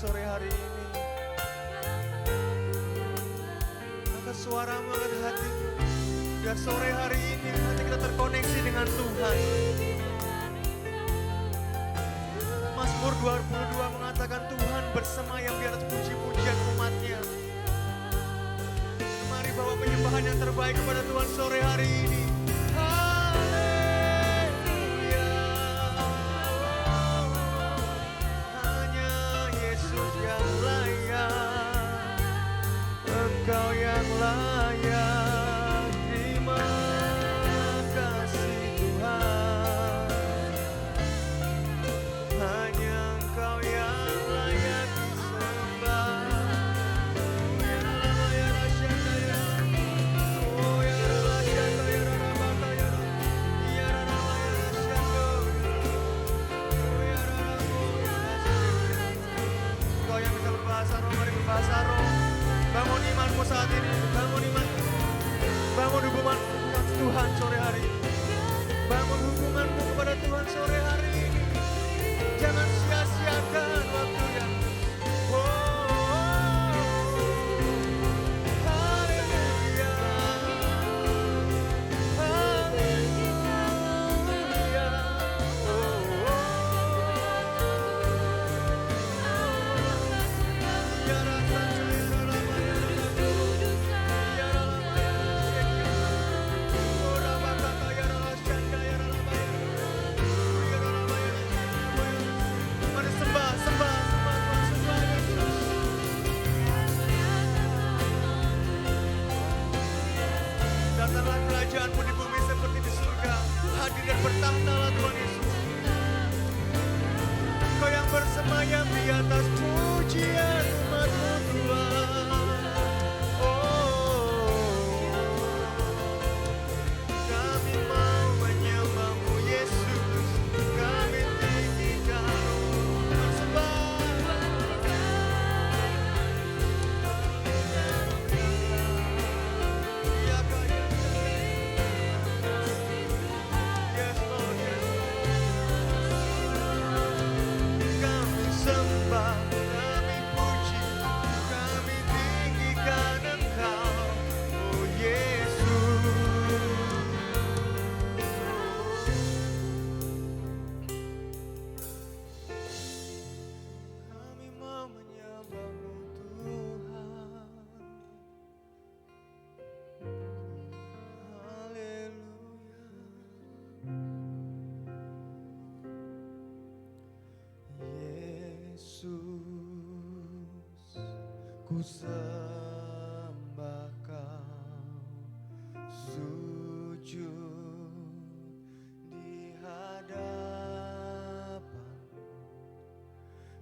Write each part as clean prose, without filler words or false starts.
sore hari ini. Angkat suaramu, angkat hatimu. Biar sore hari ini nanti kita terkoneksi dengan Tuhan. Mazmur 22 mengatakan Tuhan bersemayam di atas puji-pujian umatnya. Mari bawa penyembahan yang terbaik kepada Tuhan sore hari ini. Haleluya. Hanya Yesus yang layak, Engkau yang layak. Terima kasih Tuhan. Hanya Engkau yang layak disembah. Engkau yang bisa berbahasa roh, mari berbahasa roh. Bangun imanmu saat ini, bangun imanmu. Bangun hubunganmu dengan Tuhan sore hari ini. Bangun hubunganmu kepada Tuhan sore hari ini. Jangan sia-siakan waktunya. Haleluya. Haleluya. Ya rasa ya lama ya lagu. Ya lama ya sheka. Ora bakata ya sheka ya lama ya. Ya lama ya. Mari sembah, sembah, sembah, sembah Yesus. Datanglah kerajaanmu di bumi seperti di surga. Hadir dan bertahtalah Tuhan Yesus. Kau yang bersemayam di atas pujian umat-Mu Tuhan. Oh, kami mau menyembah-Mu Yesus. Kami tinggikan bersembah. Ya kaya. Yes Lord, yes Lord. Kami sembah, kami puji, kami tinggikan Engkau, oh Yesus. Kami mau menyembah-Mu Tuhan. Haleluya. Yesus, ku sembah Kau, sujud di hadapan-Mu.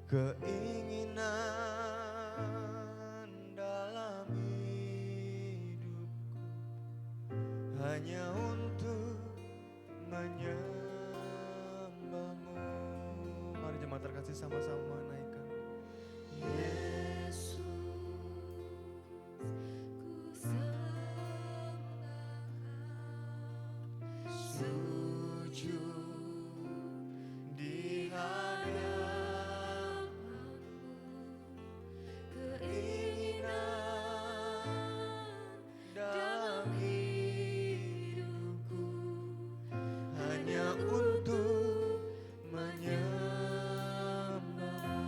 Keinginan dalam hidupku hanya untuk menyembah-Mu. Mari jemaat terkasih sama-sama menaikkan. Yesus, ku sembah Kau, sujud di hadapan-Mu. Keinginan dalam hidupku hanya untuk menyembah-Mu.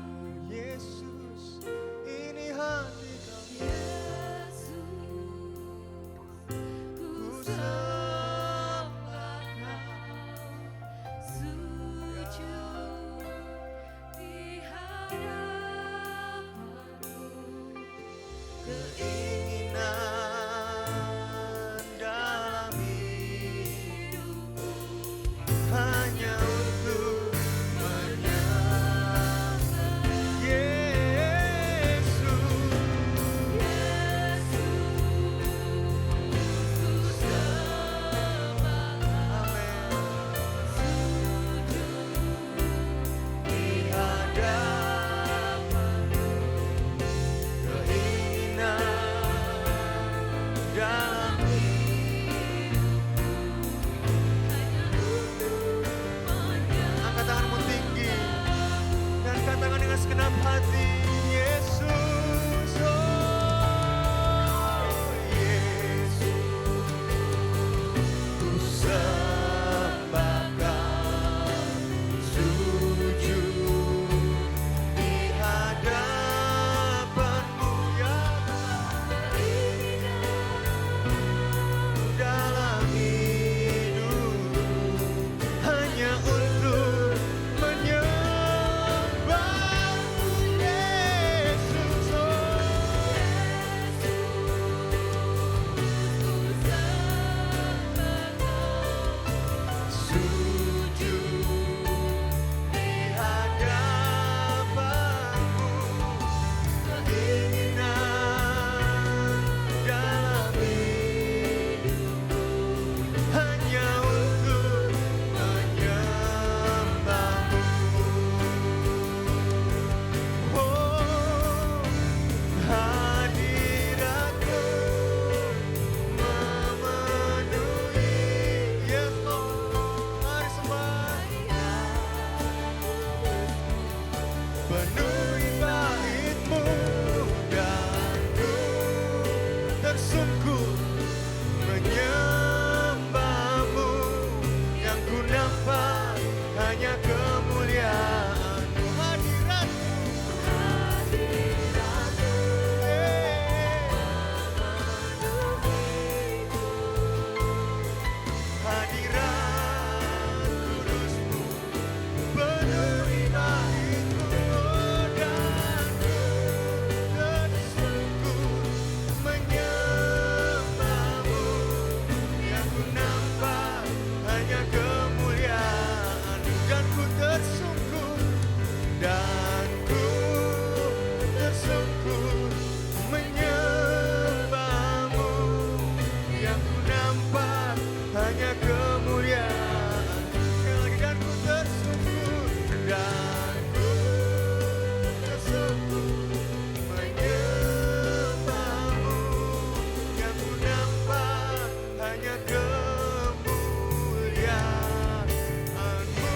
hanya kemuliaan. Sekali lagi, dan ku tersungkur, dan ku tersungkur menyembahmu. Yang ku nampak hanya kemuliaan-Mu.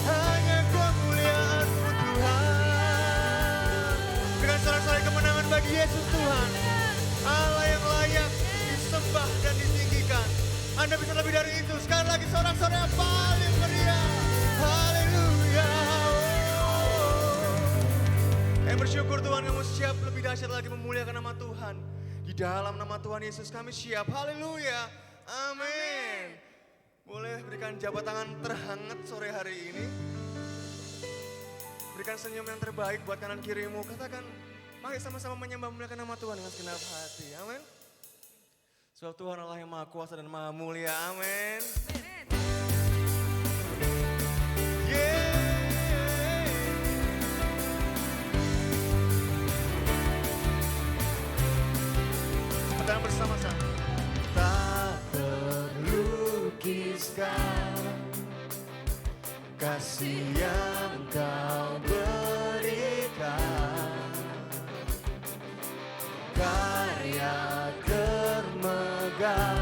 Hanya kemuliaan-Mu Tuhan. Dengan sorak-sorai kemenangan bagi Yesus Tuhan, Allah yang layak disembah dan ditinggikan. Anda bisa lebih dari itu. Sekali lagi sorak-sorai yang paling meriah. Haleluya. Kami bersyukur Tuhan, kamu siap lebih dahsyat lagi memuliakan nama Tuhan. Di dalam nama Tuhan Yesus kami siap. Haleluya. Amin. Boleh berikan jabat tangan terhangat sore hari ini. Berikan senyum yang terbaik buat kanan kirimu. Katakan, mari sama-sama menyembah memuliakan nama Tuhan dengan segenap hati. Amin. Sebab Tuhan Allah yang maha kuasa dan maha mulia. Amin. Kita bersama-sama. Tak terlukiskan kasih yang Kau berikan, karya termegah,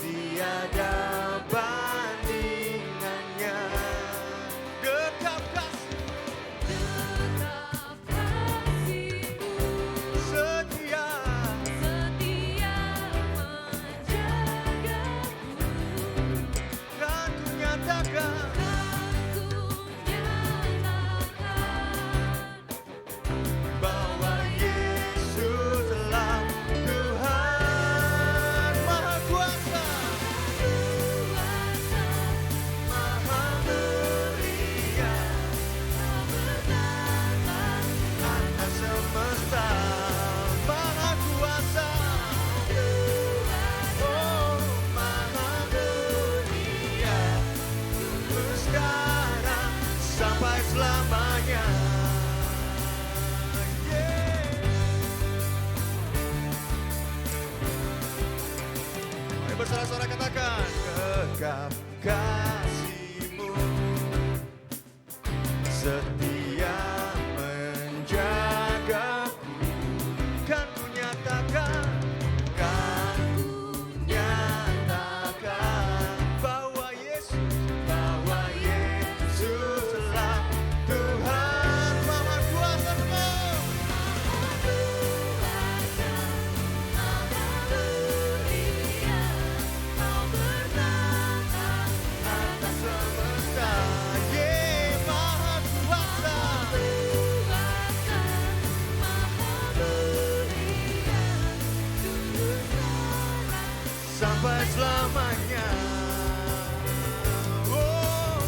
tiada bandingannya. Dekap kasih-Mu setia menjagaku, dan ku nyatakan bahwa Yesuslah Tuhan Maha Kuasa, Maha Mulia, atas semesta, Maha Kuasa, oh Maha Mulia, dulu sekarang sampai selamanya. Mari bersorak-sorai katakan, kekal kasih-Mu setia menjagaku, kan ku nyatakan bahwa Yesuslah Tuhan Maha Kuasa. Atas semesta, Maha Kuasa, sampai selamanya. Oh,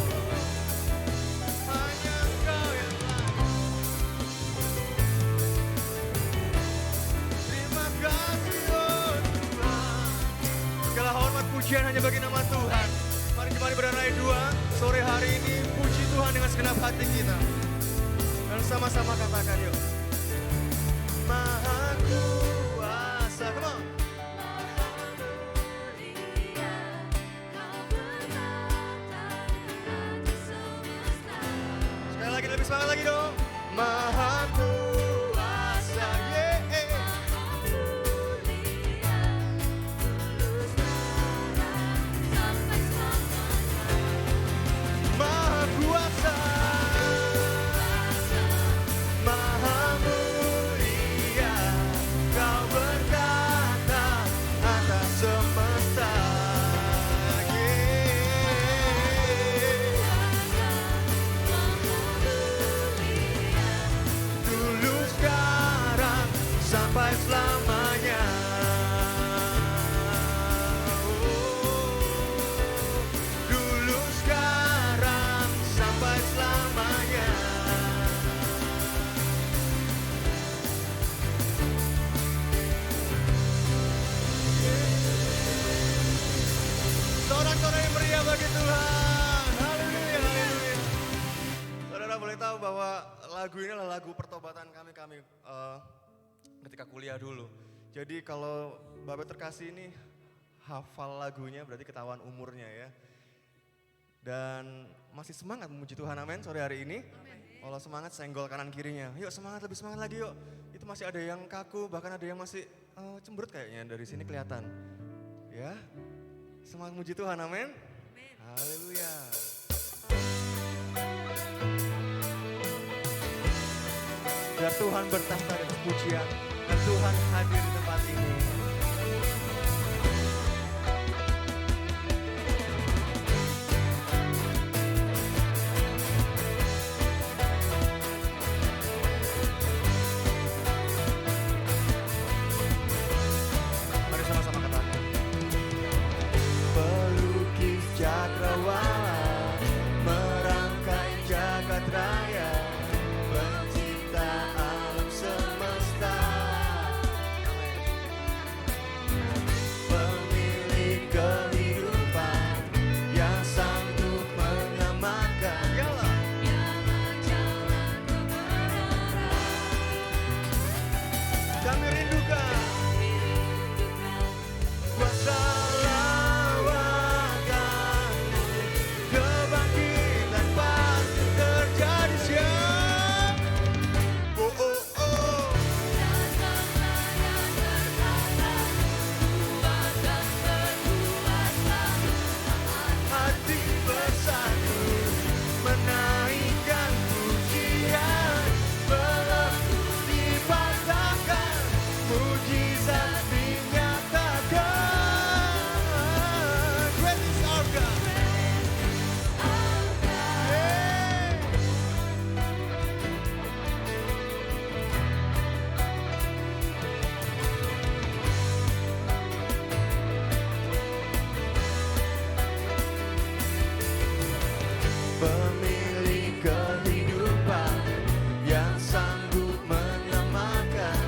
hanya Engkau yang layak. Terima kasih oh Tuhan. Segala hormat pujian hanya bagi nama Tuhan. Mari kembali berdanai dua sore hari ini, puji Tuhan dengan segenap hati kita. Dan sama-sama katakan yuk. Maha Kuasa, come on. Sekali lagi, lebih semangat lagi dong. Maha Kuasa, Maha Kuasa, Maha Mulia, Kau berkata atas semesta. Dulu sekarang sampai selamanya. Dulu sekarang sampai selamanya. Sorak-sorai yang meriah bagi Tuhan. Haleluya, haleluya. Saudara boleh tahu bahwa lagu ini adalah lagu pertobatan kami. ketika kuliah dulu. Jadi kalau Bapak terkasih ini hafal lagunya berarti ketahuan umurnya ya. Dan masih semangat memuji Tuhan, amin, sore hari ini. Kalau semangat senggol kanan kirinya, yuk semangat, lebih semangat lagi yuk. Itu masih ada yang kaku, bahkan ada yang masih cemberut kayaknya, dari sini kelihatan. Ya, semangat memuji Tuhan, amin. Haleluya. Biar Tuhan bertahta dengan pujian, dan Tuhan hadir di tempat ini. Mari sama-sama katakan. Pelukis cakrawala, merangkai jagat raya, pencipta alam semesta, pemilik kehidupan yang sanggup menyelamatkan. Kami rindukan kuasa lawakan-Mu, kebangkitan pasti terjadi siang. Oh oh oh. Hati bersatu menaikkan pujian, belenggu dipatahkan, mujizat dinyatakan. Great is our God. Yeah. Pemilik kehidupan yang sanggup menyelamatkan,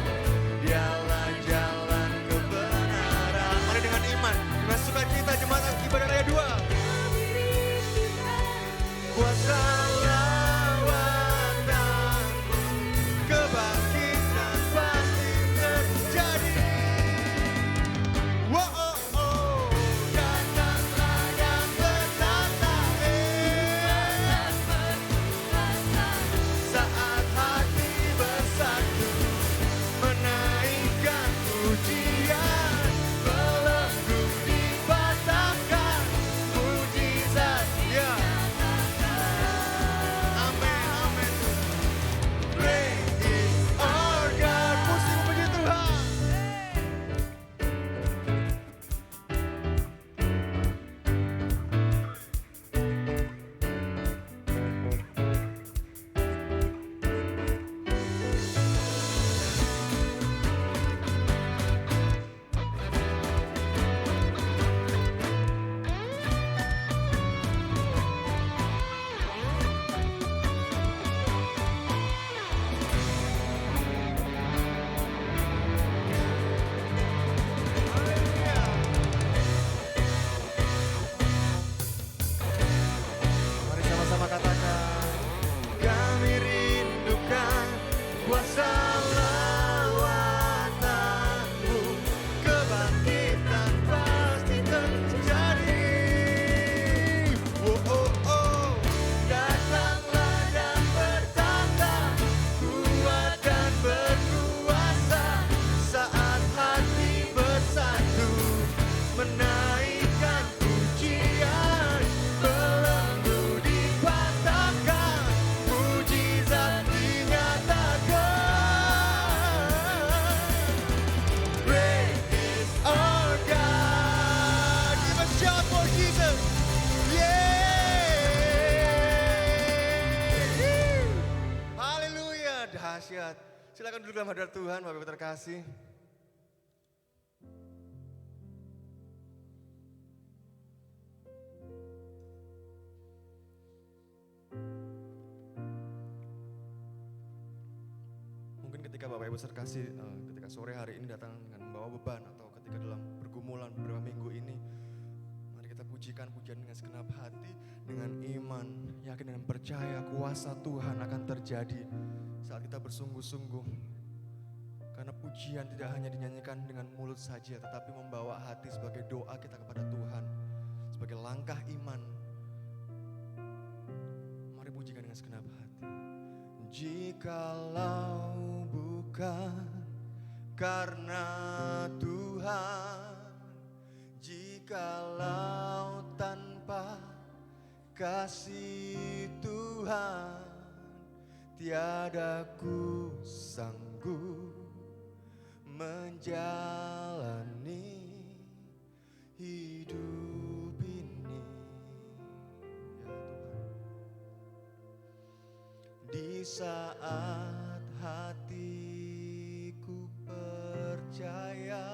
dialah jalan kebenaran. Mari dengan iman, dengan sukacita jemaat ibadah raya 2. Kuasa lawakan-Mu, kebangkitan pasti terjadi. Wow, oh, oh. Datanglah yang bertata, saat hati bersatu menaikkan pujian, belenggu dipatahkan, mujizat ya. Amin, amin. Great is our God. Puji puji Tuhan. Mari sama-sama katakan, kami rindukan kuasa lawatan-Mu, kebangkitan pasti terjadi. Oh oh oh, datanglah dan bertata, kuat dan berkuasa, saat hati bersatu menaikkan pujian, belenggu dipatahkan, mujizat dinyatakan. Great is our God. Give a shout for Jesus. Yeah. Haleluya, dahsyat. Silakan duduk dalam hadirat Tuhan, Bapak Ibu terkasih. Mungkin ketika Bapak Ibu terkasih, ketika sore hari ini datang dengan membawa beban, atau ketika dalam pergumulan beberapa minggu ini, mari kita pujikan pujian dengan segenap hati, dengan iman, yakin dan percaya kuasa Tuhan akan terjadi saat kita bersungguh-sungguh. Karena pujian Pujian tidak hanya dinyanyikan dengan mulut saja, tetapi membawa hati sebagai doa kita kepada Tuhan, sebagai langkah iman. Mari pujikan dengan segenap hati. Jikalau bukan karena Tuhan, jikalau tanpa kasih Tuhan, tiada ku sanggup menjalani hidup ini. Ya Tuhan, di saat hatiku percaya,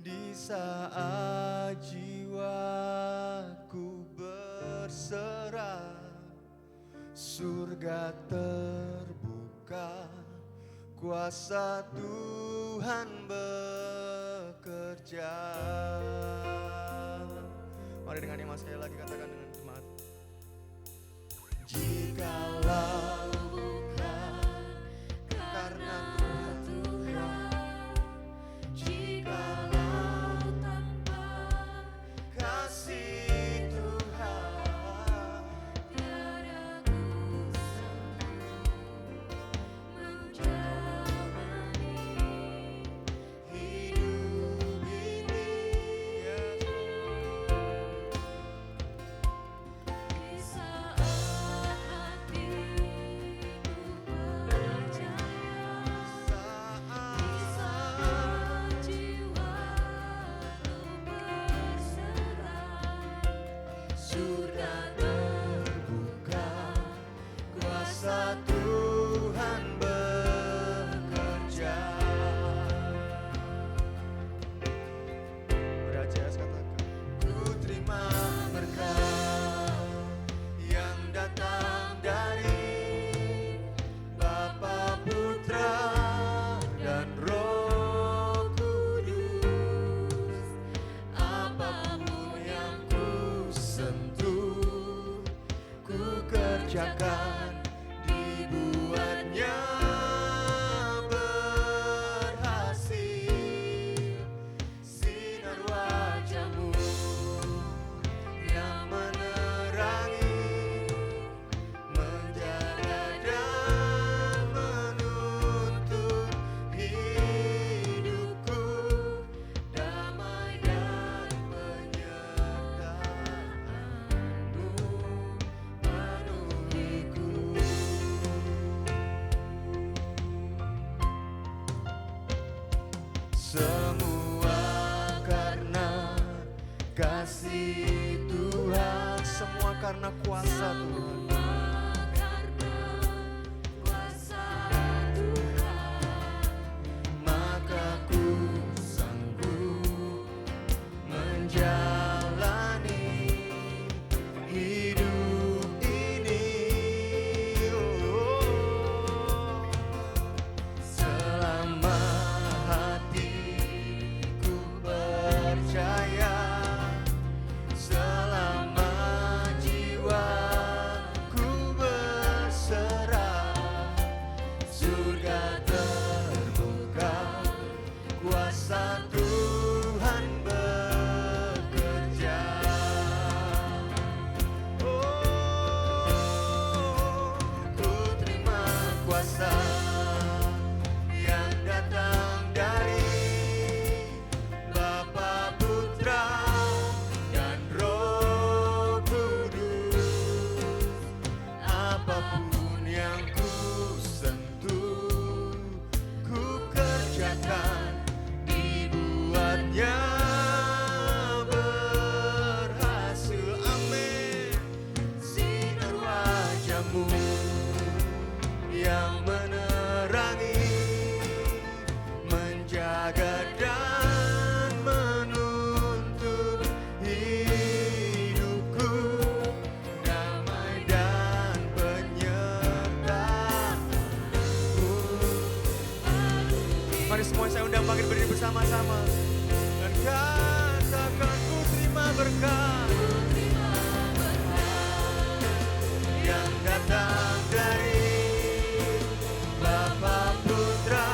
di saat jiwaku berserah, surga terbuka, kuasa Tuhan bekerja. Mari dengan iman sekali lagi katakan dengan jemaat. Jikalau bukan karena Tuhan, jikalau tanpa kasih Tuhan, tiada ku sanggup menjalani hidup ini. di saat hatiku percaya, di saat jiwaku berserah, Surga terbuka, kuasa Tuhan bekerja. Berajas katakan, ku terima berkat yang datang dari Bapa, Putra, dan Roh Kudus. Apapun yang ku sentuh, ku kerjakan, dibuatnya berhasil. Sinar wajah-Mu yang menerangi, menjaga dan menuntun hidupku, damai dan penyertaan-Mu penuhiku. Semua karena kasih Tuhan, semua karena kuasa Tuhan. semua karena kuasa Tuhan. Maka ku sanggup menjalani hidup ini. Selama hatiku percaya, selama jiwaku berserah, surga terbuka, kuasa Tuhan bekerja. Oh, ku terima kuasa yang datang dari Bapa, Putra, dan Roh Kudus. Apapun yang ku sentuh, ku kerjakan, dibuatnya berhasil. Amin. Sinar wajah-Mu yang menerangi, menjaga dan menuntun hidupku, damai dan penyertaan-Mu. Mari semua saya undang bangkit berdiri bersama-sama dan katakan, ku terima berkat yang datang dari Bapa, Putra,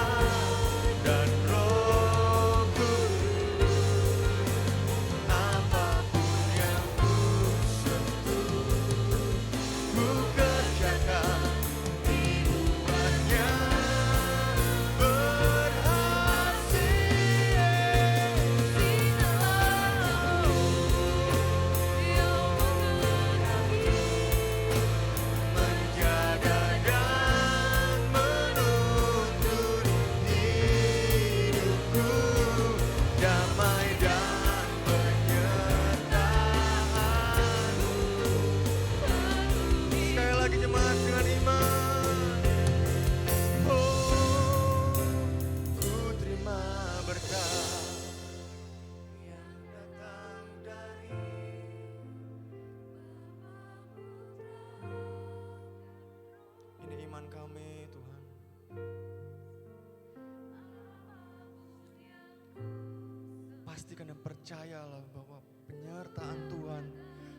pastikan dan percayalah bahwa penyertaan Tuhan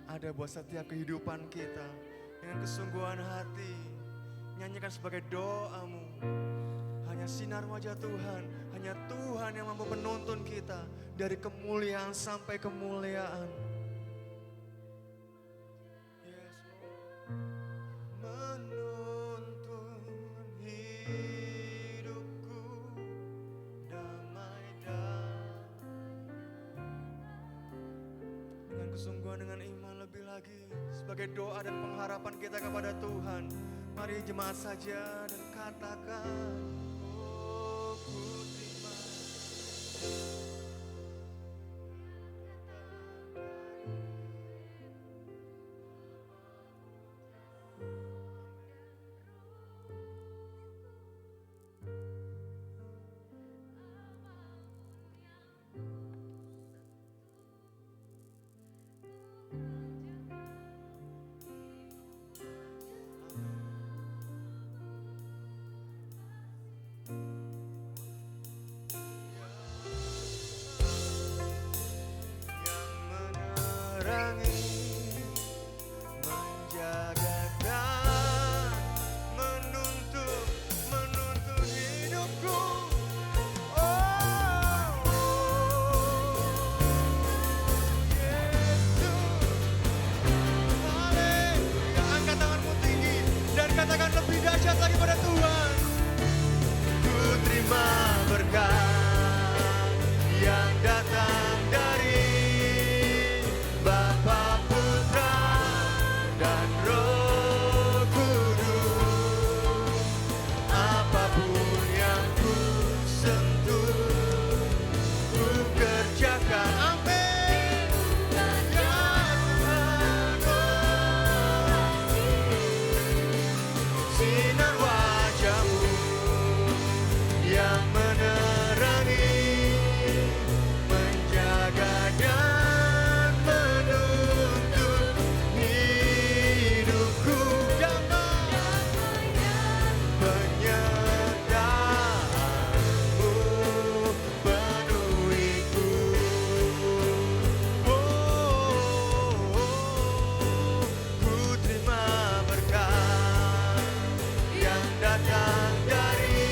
ada buat setiap kehidupan kita. Dengan kesungguhan hati, nyanyikan sebagai doamu. Hanya sinar wajah Tuhan, hanya Tuhan yang mampu menuntun kita dari kemuliaan sampai kemuliaan. Yes, Lord. Menuntun hidupku damai dan dengan kesungguhan, dengan iman lebih lagi sebagai doa dan pengharapan kita kepada Tuhan. Mari jemaat saja dan katakan, oh ku terima. Yang menerangi, menjaga dan menuntun hidupku. Oh, Yesus. Haleluya. Angkat tanganmu tinggi dan katakan lebih dahsyat lagi pada Tuhan. Ku terima berkat yang datang dari Bapa, Putra, dan Roh Kudus. Apapun yang ku sentuh, ku kerjakan. Amin. Ya Tuhan, sinar wajah-Mu yang menerangi, menjaga dan menuntun hidupku. Damai penyertaan-Mu penuhiku. Ku terima berkat yang datang dari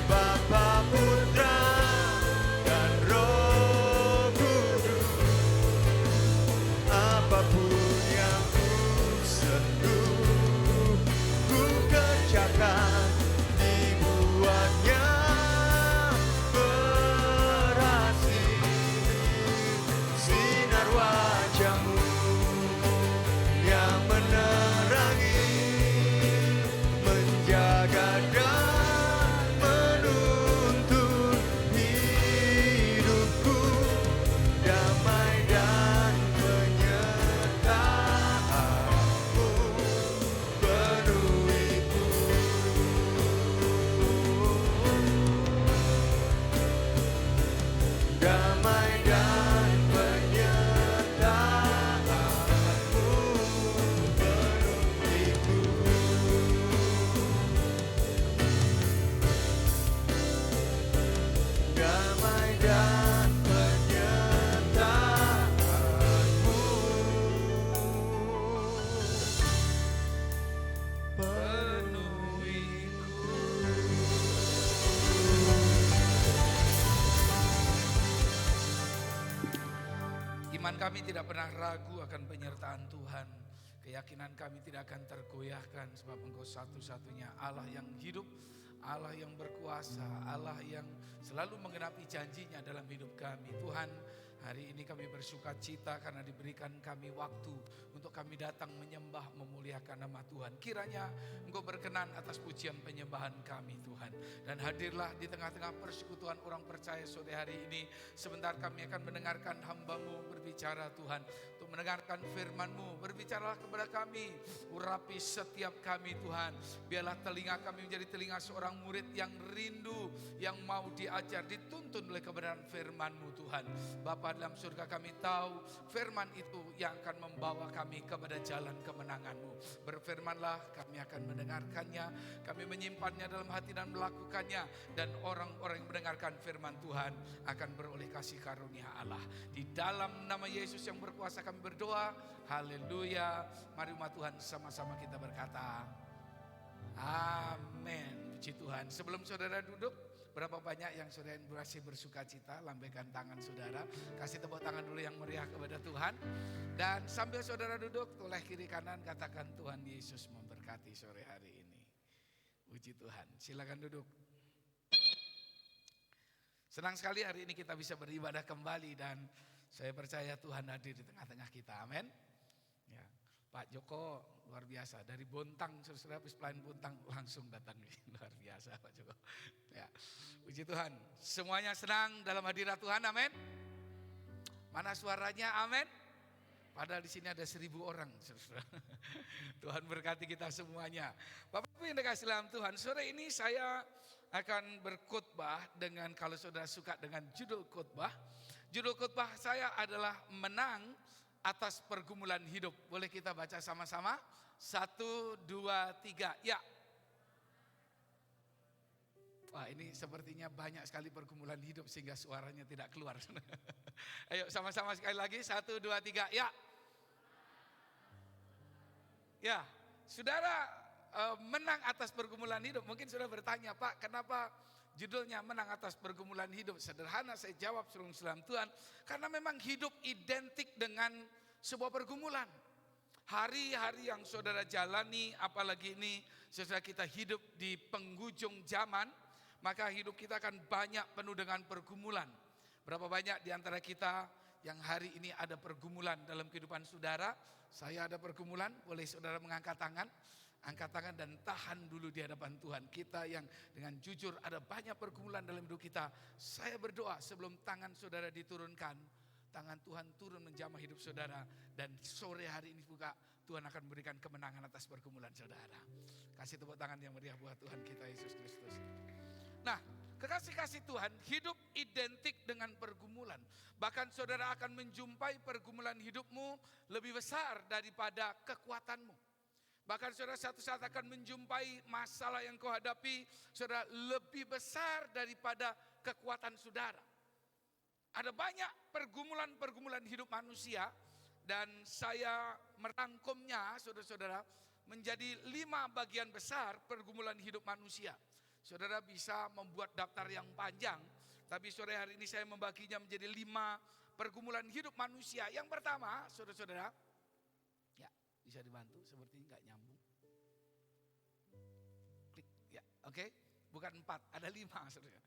Bapa, Putra, dan Roh Kudus. Apapun yang ku sentuh, ku kerjakan, dibuatnya berhasil. Sinar wajah-Mu yang menerangi, menjaga dan menuntun hidupku. Damai dan penyertaan-Mu penuhiku. Damai dan penyertaan-Mu penuhiku. Damai dan penyertaan-Mu penuhiku. Iman kami tidak pernah ragu akan penyertaan Tuhan. Keyakinan kami tidak akan tergoyahkan sebab Engkau satu-satunya Allah yang hidup, Allah yang berkuasa, Allah yang selalu menggenapi janjinya dalam hidup kami. Tuhan, hari ini kami bersuka cita karena diberikan kami waktu untuk kami datang menyembah, memuliakan nama Tuhan. Kiranya Engkau berkenan atas pujian penyembahan kami Tuhan. Dan hadirlah di tengah-tengah persekutuan orang percaya sore hari ini. Sebentar kami akan mendengarkan hamba-Mu berbicara Tuhan. Untuk mendengarkan firman-Mu, berbicaralah kepada kami. Urapi setiap kami Tuhan. Biarlah telinga kami menjadi telinga seorang murid yang rindu, yang mau diajar, dituntun oleh kebenaran firman-Mu Tuhan. Bapa dalam surga, kami tahu firman itu yang akan membawa kami kepada jalan kemenangan-Mu. Berfirmanlah, kami akan mendengarkannya, kami menyimpannya dalam hati dan melakukannya. Dan orang-orang yang mendengarkan firman Tuhan akan beroleh kasih karunia Allah. Di dalam nama Yesus yang berkuasa kami berdoa. Haleluya. Mari umat Tuhan sama-sama kita berkata, amin. Puji Tuhan. Sebelum saudara duduk, berapa banyak yang saudara masih bersuka cita? Lambaikan tangan saudara. Kasih tepuk tangan dulu yang meriah kepada Tuhan. Dan sambil saudara duduk, toleh kiri kanan, katakan Tuhan Yesus memberkati sore hari ini. Puji Tuhan. Silakan duduk. Senang sekali hari ini kita bisa beribadah kembali dan saya percaya Tuhan hadir di tengah-tengah kita. Amin. Ya, Pak Joko luar biasa, dari Bontang, saudara habis pelayan Bontang langsung datang, luar biasa Pak Joko. Ya, puji Tuhan, semuanya senang dalam hadirat Tuhan, amin. Mana suaranya, amin. Padahal di sini ada 1.000 orang, saudara. Tuhan berkati kita semuanya. Bapak Ibu yang dikasihi dalam Tuhan, sore ini saya akan berkhotbah dengan, kalau saudara suka dengan judul khotbah, judul khotbah saya adalah menang atas pergumulan hidup. Boleh kita baca sama-sama? 1, 2, 3, ya. Wah, ini sepertinya banyak sekali pergumulan hidup sehingga suaranya tidak keluar. Ayo sama-sama sekali lagi, 1, 2, 3, ya. Ya, saudara menang atas pergumulan hidup. Mungkin saudara bertanya, Pak, kenapa judulnya menang atas pergumulan hidup? Sederhana saya jawab saudara Tuhan, karena memang hidup identik dengan sebuah pergumulan. Hari-hari yang saudara jalani, apalagi ini setelah kita hidup di penghujung zaman, maka hidup kita akan banyak penuh dengan pergumulan. Berapa banyak di antara kita yang hari ini ada pergumulan dalam kehidupan saudara? Saya ada pergumulan, boleh saudara mengangkat tangan? Angkat tangan dan tahan dulu di hadapan Tuhan. Kita yang dengan jujur ada banyak pergumulan dalam hidup kita. Saya berdoa sebelum tangan saudara diturunkan, tangan Tuhan turun menjamah hidup saudara. Dan sore hari ini juga Tuhan akan memberikan kemenangan atas pergumulan saudara. Kasih tepuk tangan yang meriah buat Tuhan kita Yesus Kristus. Nah, kekasih-kasih Tuhan, hidup identik dengan pergumulan. Bahkan saudara akan menjumpai pergumulan hidupmu lebih besar daripada kekuatanmu. Bahkan saudara satu saat akan menjumpai masalah yang kau hadapi, saudara, lebih besar daripada kekuatan saudara. Ada banyak pergumulan-pergumulan hidup manusia dan saya merangkumnya, saudara-saudara, menjadi 5 bagian besar pergumulan hidup manusia. Saudara bisa membuat daftar yang panjang, tapi sore hari ini saya membaginya menjadi 5 pergumulan hidup manusia. Yang pertama, saudara-saudara, ya bisa dibantu, seperti nggak nyambung. Klik, ya, oke. Bukan 4, ada 5, saudara.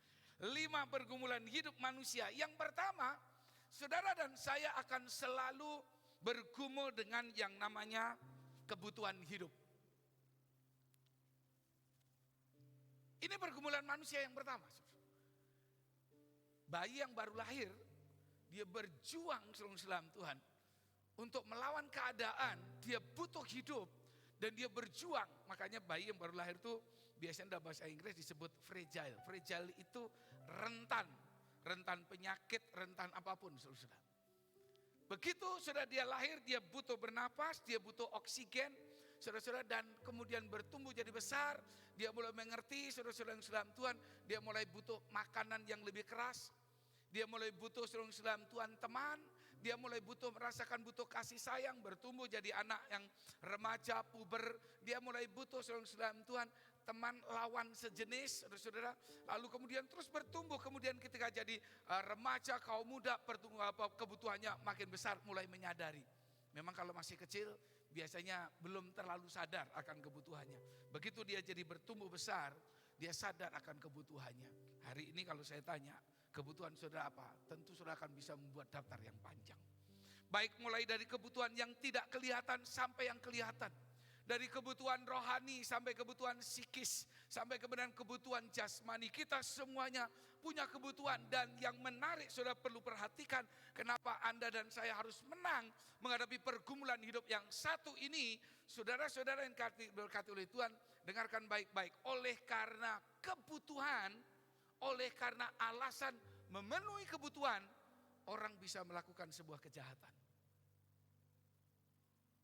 5 pergumulan hidup manusia. Yang pertama, saudara dan saya akan selalu bergumul dengan yang namanya kebutuhan hidup. Ini pergumulan manusia yang pertama. Bayi yang baru lahir, dia berjuang dalam Tuhan untuk melawan keadaan, dia butuh hidup dan dia berjuang. Makanya bayi yang baru lahir itu biasanya dalam bahasa Inggris disebut fragile. Fragile itu rentan penyakit, rentan apapun, saudara. Begitu sudah dia lahir, dia butuh bernapas, dia butuh oksigen, saudara-saudara, dan kemudian bertumbuh jadi besar, dia mulai mengerti, saudara-saudara yang dalam Tuhan, dia mulai butuh makanan yang lebih keras, dia mulai butuh, saudara-saudara dalam Tuhan, teman, dia mulai merasakan butuh kasih sayang, bertumbuh jadi anak yang remaja, puber, dia mulai butuh, saudara-saudara dalam Tuhan, teman lawan sejenis, saudara-saudara, lalu kemudian terus bertumbuh, kemudian ketika jadi remaja, kaum muda, kebutuhannya makin besar, mulai menyadari. Memang kalau masih kecil, biasanya belum terlalu sadar akan kebutuhannya. Begitu dia jadi bertumbuh besar, dia sadar akan kebutuhannya. Hari ini kalau saya tanya, kebutuhan saudara apa? Tentu saudara akan bisa membuat daftar yang panjang. Baik mulai dari kebutuhan yang tidak kelihatan sampai yang kelihatan. Dari kebutuhan rohani sampai kebutuhan psikis, sampai kemudian kebutuhan jasmani. Kita semuanya punya kebutuhan, dan yang menarik saudara perlu perhatikan, kenapa Anda dan saya harus menang menghadapi pergumulan hidup yang satu ini. Saudara-saudara yang berkati oleh Tuhan, dengarkan baik-baik. Oleh karena kebutuhan, oleh karena alasan memenuhi kebutuhan, orang bisa melakukan sebuah kejahatan.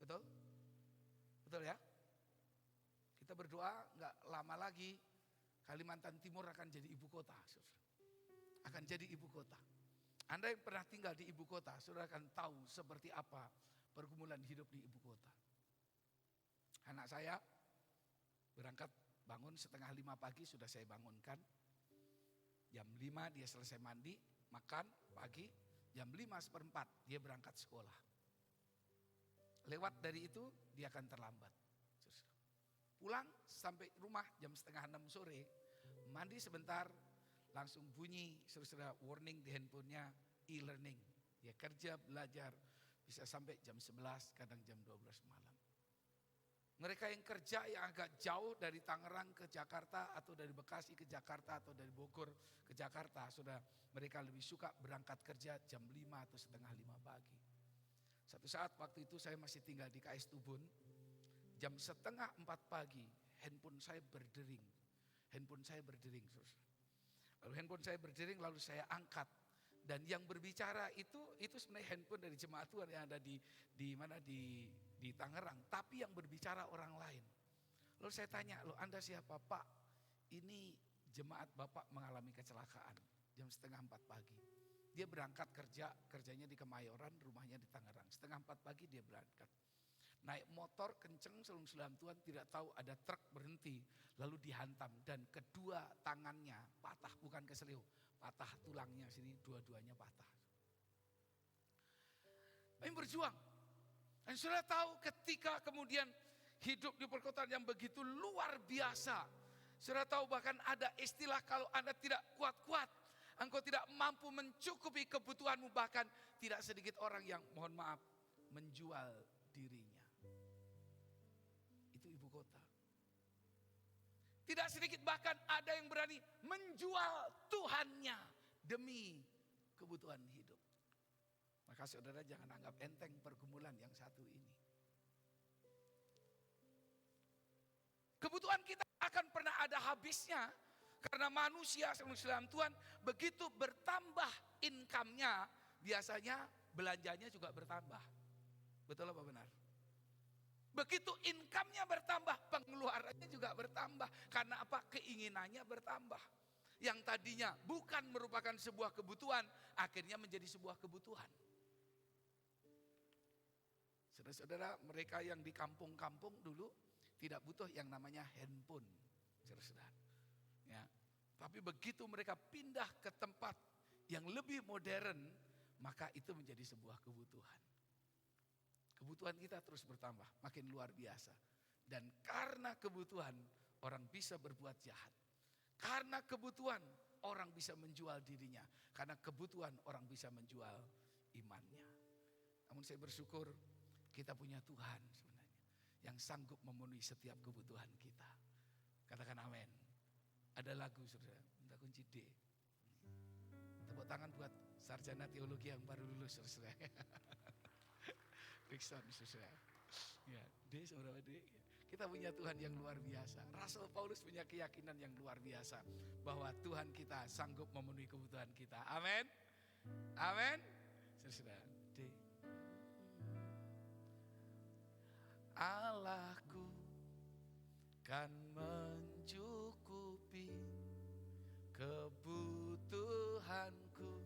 Betul? Betul ya? Kita berdoa nggak lama lagi Kalimantan Timur akan jadi ibu kota. Akan jadi ibu kota. Anda yang pernah tinggal di ibu kota, saudara akan tahu seperti apa pergumulan hidup di ibu kota. Anak saya berangkat bangun 4:30 pagi sudah saya bangunkan. Jam 5 dia selesai mandi, makan pagi. Jam 5:15 dia berangkat sekolah. Lewat dari itu dia akan terlambat. Pulang sampai rumah jam 5:30 sore, mandi sebentar, langsung bunyi saudara warning di handphonenya e-learning. Dia kerja, belajar, bisa sampai jam 11, kadang jam 12 malam. Mereka yang kerja yang agak jauh dari Tangerang ke Jakarta atau dari Bekasi ke Jakarta atau dari Bogor ke Jakarta, sudah mereka lebih suka berangkat kerja jam 5 atau 4:30 pagi. Satu saat waktu itu saya masih tinggal di KS Tubun, jam 3:30 pagi handphone saya berdering. Lalu handphone saya berdering, lalu saya angkat. Dan yang berbicara itu sebenarnya handphone dari jemaat Tuhan yang ada di Tangerang. Tapi yang berbicara orang lain. Lalu saya tanya, loh Anda siapa Pak? Ini jemaat Bapak mengalami kecelakaan jam 3:30 pagi. Dia berangkat kerjanya di Kemayoran, rumahnya di Tangerang. 3:30 pagi dia berangkat. Naik motor kenceng saudara Tuhan, tidak tahu ada truk berhenti. Lalu dihantam dan kedua tangannya patah, bukan keselio. Patah tulangnya sini, dua-duanya patah. Tapi berjuang. Dan saudara tahu ketika kemudian hidup di perkotaan yang begitu luar biasa. Saudara tahu bahkan ada istilah kalau Anda tidak kuat-kuat, engkau tidak mampu mencukupi kebutuhanmu, bahkan tidak sedikit orang yang mohon maaf menjual dirinya. Itu ibu kota. Tidak sedikit bahkan ada yang berani menjual Tuhannya demi kebutuhan hidup. Maka saudara jangan anggap enteng pergumulan yang satu ini. Kebutuhan kita akan pernah ada habisnya. Karena manusia dalam Tuhan begitu bertambah income-nya, biasanya belanjanya juga bertambah. Betul apa benar? Begitu income-nya bertambah, pengeluarannya juga bertambah. Karena apa? Keinginannya bertambah. Yang tadinya bukan merupakan sebuah kebutuhan, akhirnya menjadi sebuah kebutuhan. Saudara-saudara, mereka yang di kampung-kampung dulu tidak butuh yang namanya handphone. Saudara-saudara. Ya. Tapi begitu mereka pindah ke tempat yang lebih modern, maka itu menjadi sebuah kebutuhan. Kebutuhan kita terus bertambah, makin luar biasa. Dan karena kebutuhan, orang bisa berbuat jahat. Karena kebutuhan, orang bisa menjual dirinya. Karena kebutuhan, orang bisa menjual imannya. Namun saya bersyukur, kita punya Tuhan sebenarnya. Yang sanggup memenuhi setiap kebutuhan kita. Katakan amin. Ada lagu saudara, minta kunci D. Tepuk tangan buat sarjana teologi yang baru lulus saudara. Rikson saudara. Ya, D saudara D. Kita punya Tuhan yang luar biasa. Rasul Paulus punya keyakinan yang luar biasa. Bahwa Tuhan kita sanggup memenuhi kebutuhan kita. Amin. Amin. Saudara D. Allahku kan mencukupi kebutuhanku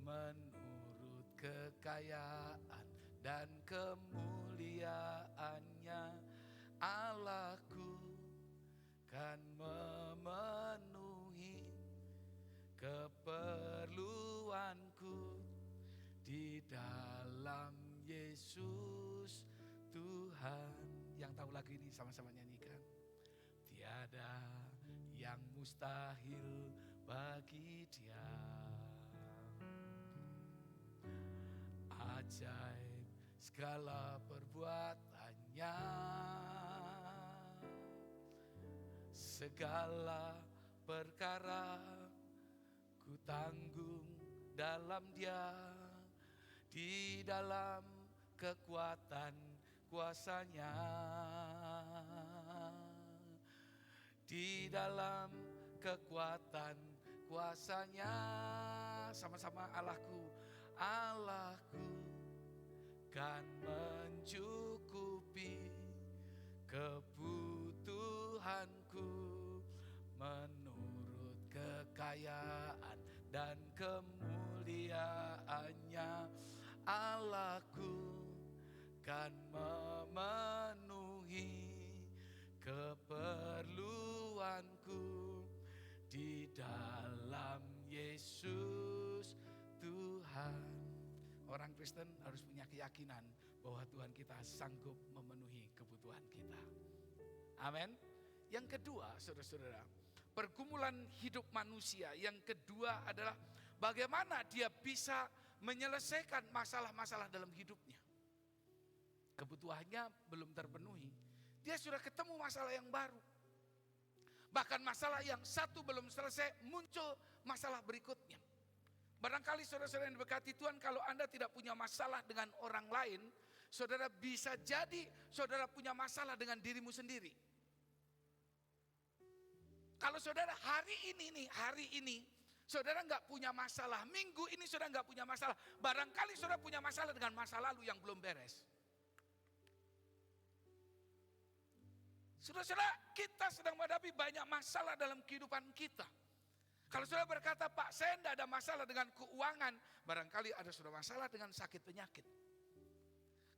menurut kekayaan dan kemuliaannya. Allahku kan memenuhi keperluanku di dalam Yesus Tuhan. Yang tahu lagu ini sama-sama nyanyikan. Tiada yang mustahil bagi Dia. Ajaib segala perbuatannya. Segala perkara ku tanggung dalam Dia. Di dalam kekuatan kuasa-Nya. Di dalam kekuatan kuasa-Nya sama-sama. Allahku kan mencukupi kebutuhanku menurut kekayaan dan kemuliaannya. Allahku kan memenuhi keperluanku di dalam Yesus Tuhan. Orang Kristen harus punya keyakinan bahwa Tuhan kita sanggup memenuhi kebutuhan kita. Amin. Yang kedua, saudara-saudara, pergumulan hidup manusia yang kedua adalah bagaimana dia bisa menyelesaikan masalah-masalah dalam hidupnya. Kebutuhannya belum terpenuhi, dia sudah ketemu masalah yang baru. Bahkan masalah yang satu belum selesai, muncul masalah berikutnya. Barangkali saudara-saudara yang diberkati Tuhan, kalau Anda tidak punya masalah dengan orang lain, saudara bisa jadi saudara punya masalah dengan dirimu sendiri. Kalau saudara hari ini saudara nggak punya masalah, minggu ini saudara nggak punya masalah, barangkali saudara punya masalah dengan masa lalu yang belum beres. Saudara-saudara, kita sedang menghadapi banyak masalah dalam kehidupan kita. Kalau saudara berkata, Pak, saya tidak ada masalah dengan keuangan, barangkali ada saudara masalah dengan sakit penyakit.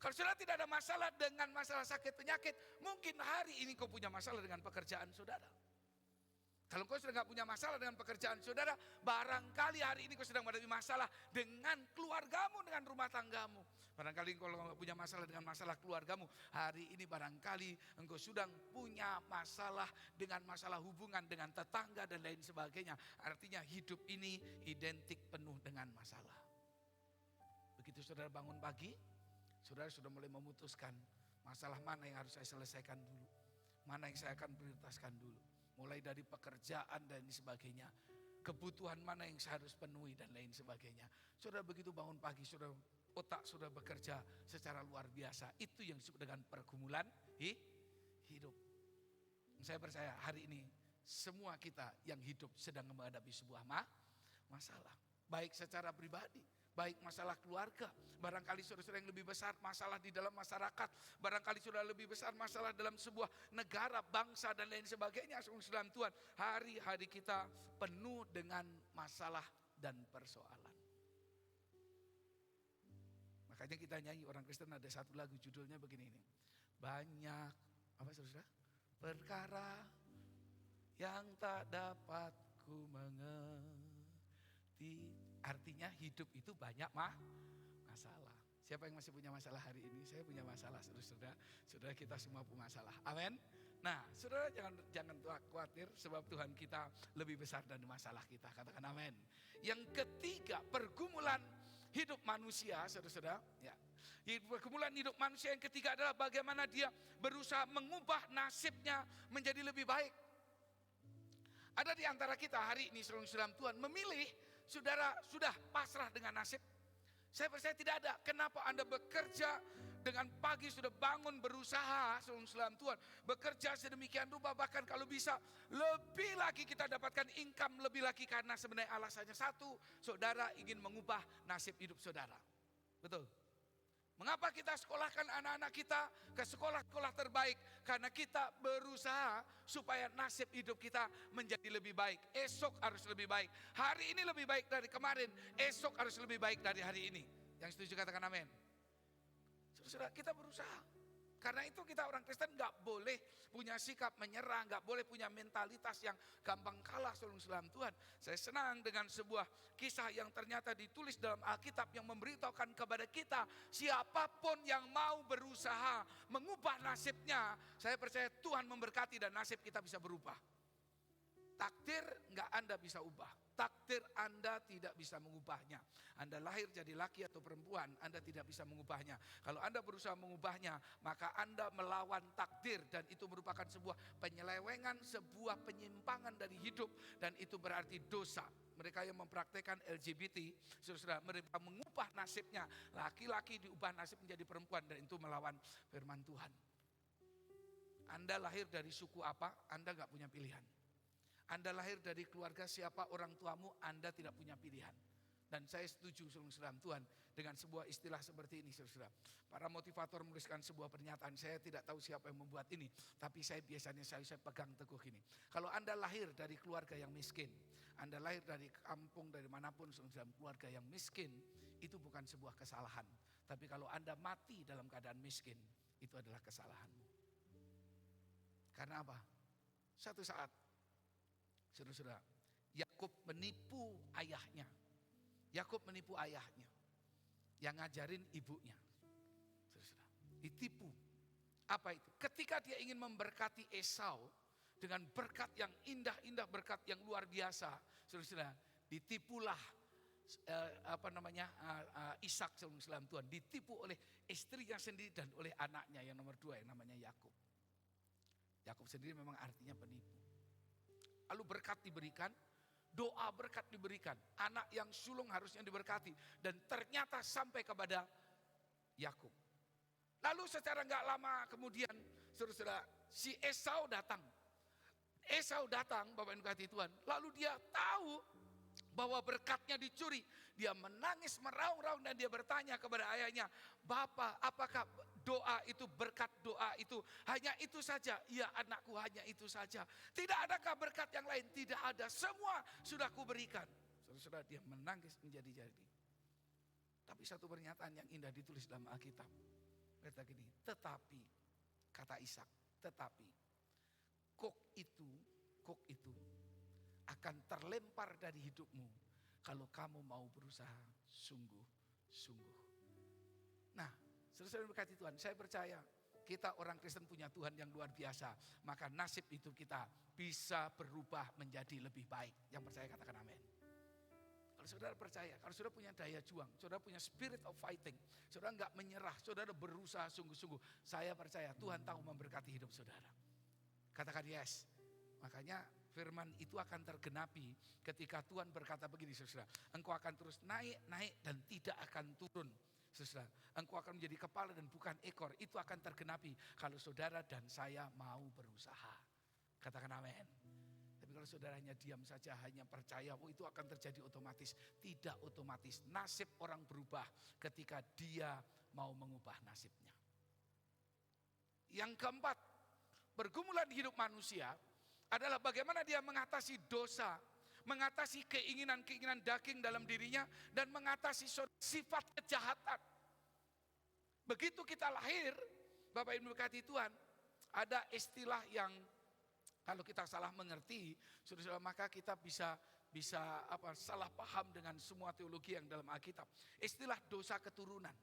Kalau saudara tidak ada masalah dengan masalah sakit penyakit, mungkin hari ini kau punya masalah dengan pekerjaan saudara. Kalau kau sudah gak punya masalah dengan pekerjaan saudara, barangkali hari ini kau sedang menghadapi masalah dengan keluargamu, dengan rumah tanggamu. Barangkali kalau gak punya masalah dengan masalah keluargamu, hari ini barangkali engkau sudah punya masalah dengan masalah hubungan dengan tetangga dan lain sebagainya. Artinya hidup ini identik penuh dengan masalah. Begitu saudara bangun pagi, saudara sudah mulai memutuskan masalah mana yang harus saya selesaikan dulu, mana yang saya akan prioritaskan dulu. Mulai dari pekerjaan dan sebagainya, kebutuhan mana yang saya harus penuhi dan lain sebagainya. Saudara begitu bangun pagi, saudara otak sudah bekerja secara luar biasa. Itu yang disebut dengan pergumulan hidup. Saya percaya hari ini semua kita yang hidup sedang menghadapi sebuah masalah. Baik secara pribadi, baik masalah keluarga, barangkali saudara-saudara yang lebih besar masalah di dalam masyarakat, barangkali saudara lebih besar masalah dalam sebuah negara, bangsa dan lain sebagainya. Dalam Tuhan, hari-hari kita penuh dengan masalah dan persoalan. Makanya kita nyanyi, orang Kristen ada satu lagu judulnya begini ini. Banyak apa saudara? Perkara yang tak dapat ku mengerti. Artinya hidup itu banyak masalah. Siapa yang masih punya masalah hari ini? Saya punya masalah, saudara-saudara. Saudara kita semua punya masalah. Amin. Nah, saudara jangan khawatir sebab Tuhan kita lebih besar dari masalah kita. Katakan amin. Yang ketiga, pergumulan hidup manusia, saudara-saudara. Ya. Pergumulan hidup manusia yang ketiga adalah bagaimana dia berusaha mengubah nasibnya menjadi lebih baik. Ada di antara kita hari ini, saudara Tuhan, memilih saudara sudah pasrah dengan nasib. Saya percaya tidak ada. Kenapa Anda bekerja dengan pagi sudah bangun berusaha, saudara Tuhan, bekerja sedemikian rupa, bahkan kalau bisa lebih lagi kita dapatkan income lebih lagi, karena sebenarnya alasannya satu, saudara ingin mengubah nasib hidup saudara. Betul. Mengapa kita sekolahkan anak-anak kita ke sekolah-sekolah terbaik? Karena kita berusaha supaya nasib hidup kita menjadi lebih baik. Esok harus lebih baik. Hari ini lebih baik dari kemarin. Esok harus lebih baik dari hari ini. Yang setuju katakan amin. Saudara, kita berusaha. Karena itu kita orang Kristen gak boleh punya sikap menyerah, gak boleh punya mentalitas yang gampang kalah, saudara Tuhan. Saya senang dengan sebuah kisah yang ternyata ditulis dalam Alkitab yang memberitahukan kepada kita, siapapun yang mau berusaha mengubah nasibnya, saya percaya Tuhan memberkati dan nasib kita bisa berubah. Takdir gak Anda bisa ubah. Takdir Anda tidak bisa mengubahnya. Anda lahir jadi laki atau perempuan, Anda tidak bisa mengubahnya. Kalau Anda berusaha mengubahnya, maka Anda melawan takdir. Dan itu merupakan sebuah penyelewengan, sebuah penyimpangan dari hidup. Dan itu berarti dosa. Mereka yang mempraktekkan LGBT, saudara, mereka mengubah nasibnya. Laki-laki diubah nasib menjadi perempuan, dan itu melawan firman Tuhan. Anda lahir dari suku apa, Anda gak punya pilihan. Anda lahir dari keluarga siapa orang tuamu, Anda tidak punya pilihan. Dan saya setuju saudara Tuhan dengan sebuah istilah seperti ini saudara. Para motivator menuliskan sebuah pernyataan, saya tidak tahu siapa yang membuat ini. Tapi saya biasanya saya pegang teguh ini. Kalau Anda lahir dari keluarga yang miskin, Anda lahir dari kampung, dari manapun saudara, keluarga yang miskin, itu bukan sebuah kesalahan. Tapi kalau Anda mati dalam keadaan miskin, itu adalah kesalahanmu. Karena apa? Satu saat, saudara-saudara, Yakub menipu ayahnya. Yakub menipu ayahnya yang ngajarin ibunya. Saudara, ditipu. Apa itu? Ketika dia ingin memberkati Esau dengan berkat yang indah-indah, berkat yang luar biasa, saudara, ditipulah Ishak saudara Tuhan, ditipu oleh istrinya sendiri dan oleh anaknya yang nomor 2 yang namanya Yakub. Yakub sendiri memang artinya penipu. Lalu berkat diberikan, doa berkat diberikan, anak yang sulung harusnya diberkati, dan ternyata sampai kepada Yakub. Lalu secara nggak lama kemudian, saudara, si Esau datang. Esau datang, Bapak Ibu kasih Tuhan. Lalu dia tahu bahwa berkatnya dicuri. Dia menangis meraung-raung dan dia bertanya kepada ayahnya, "Bapak, apakah doa itu, berkat doa itu hanya itu saja?" "Ya anakku, hanya itu saja. Tidak adakah berkat yang lain?" "Tidak ada, semua sudah kuberikan." Saudara, dia menangis menjadi-jadi. Tapi satu pernyataan yang indah ditulis dalam Alkitab. Kata gini, tetapi, kata Ishak, tetapi kok itu akan terlempar dari hidupmu kalau kamu mau berusaha sungguh-sungguh. Nah, saudara berkati Tuhan, saya percaya kita orang Kristen punya Tuhan yang luar biasa. Maka nasib itu kita bisa berubah menjadi lebih baik. Yang percaya katakan amin. Kalau saudara percaya, kalau saudara punya daya juang, saudara punya spirit of fighting, saudara enggak menyerah, saudara berusaha sungguh-sungguh, saya percaya Tuhan tahu memberkati hidup saudara. Katakan yes. Makanya firman itu akan tergenapi ketika Tuhan berkata begini saudara. Engkau akan terus naik dan tidak akan turun. Saudara, engkau akan menjadi kepala dan bukan ekor. Itu akan tergenapi kalau saudara dan saya mau berusaha. Katakan amin. Tapi kalau saudara hanya diam saja, hanya percaya, oh itu akan terjadi otomatis. Tidak otomatis. Nasib orang berubah ketika dia mau mengubah nasibnya. Yang keempat, pergumulan hidup manusia adalah bagaimana dia mengatasi dosa, mengatasi keinginan-keinginan daging dalam dirinya, dan mengatasi sifat kejahatan. Begitu kita lahir, Bapak Ibu berkati Tuhan, ada istilah yang kalau kita salah mengerti, saudara, maka kita bisa salah paham dengan semua teologi yang dalam Alkitab. Istilah dosa keturunan.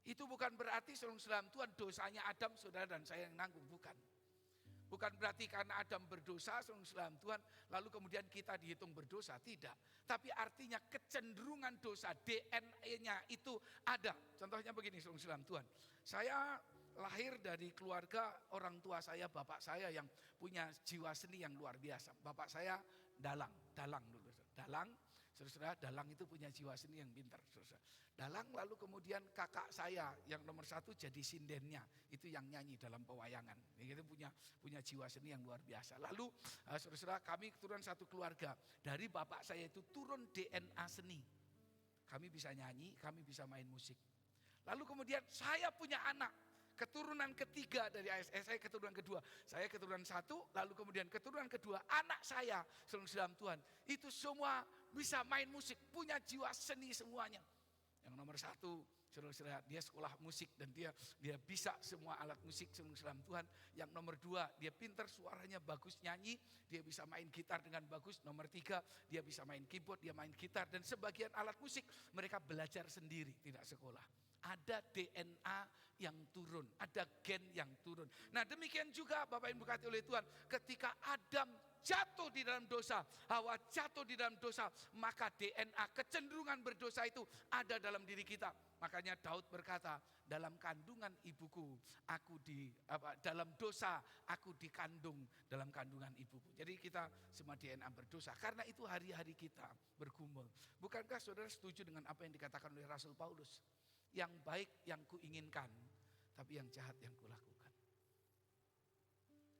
Itu bukan berarti saudara Tuhan dosanya Adam, saudara dan saya yang nanggung, bukan. Bukan berarti karena Adam berdosa, saudara Tuhan, lalu kemudian kita dihitung berdosa, tidak. Tapi artinya kecenderungan dosa, DNA-nya itu ada. Contohnya begini, saudara Tuhan. Saya lahir dari keluarga orang tua saya, bapak saya yang punya jiwa seni yang luar biasa. Bapak saya dalang dulu. Saudara, dalang itu punya jiwa seni yang pintar. Saudara. Dalang, lalu kemudian kakak saya yang nomor 1 jadi sindennya. Itu yang nyanyi dalam pewayangan. Itu punya jiwa seni yang luar biasa. Lalu saudara, kami keturunan satu keluarga. Dari bapak saya itu turun DNA seni. Kami bisa nyanyi, kami bisa main musik. Lalu kemudian saya punya anak. Keturunan ketiga dari saya keturunan kedua. Saya keturunan 1, lalu kemudian keturunan kedua. Anak saya, saudara Tuhan, itu semua bisa main musik, punya jiwa seni semuanya. Yang nomor 1, saudara, dia sekolah musik dan dia bisa semua alat musik, saudara Tuhan. Yang nomor 2, dia pintar, suaranya bagus nyanyi, dia bisa main gitar dengan bagus. Nomor 3, dia bisa main keyboard, dia main gitar, dan sebagian alat musik mereka belajar sendiri, tidak sekolah. Ada DNA yang turun, ada gen yang turun. Nah demikian juga Bapak Ibu berkati oleh Tuhan, ketika Adam jatuh di dalam dosa, Hawa jatuh di dalam dosa, maka DNA kecenderungan berdosa itu ada dalam diri kita. Makanya Daud berkata, dalam kandungan ibuku, dalam dosa aku dikandung dalam kandungan ibuku. Jadi kita semua DNA berdosa, karena itu hari-hari kita bergumul. Bukankah saudara setuju dengan apa yang dikatakan oleh Rasul Paulus? Yang baik yang kuinginkan, tapi yang jahat yang kulakukan.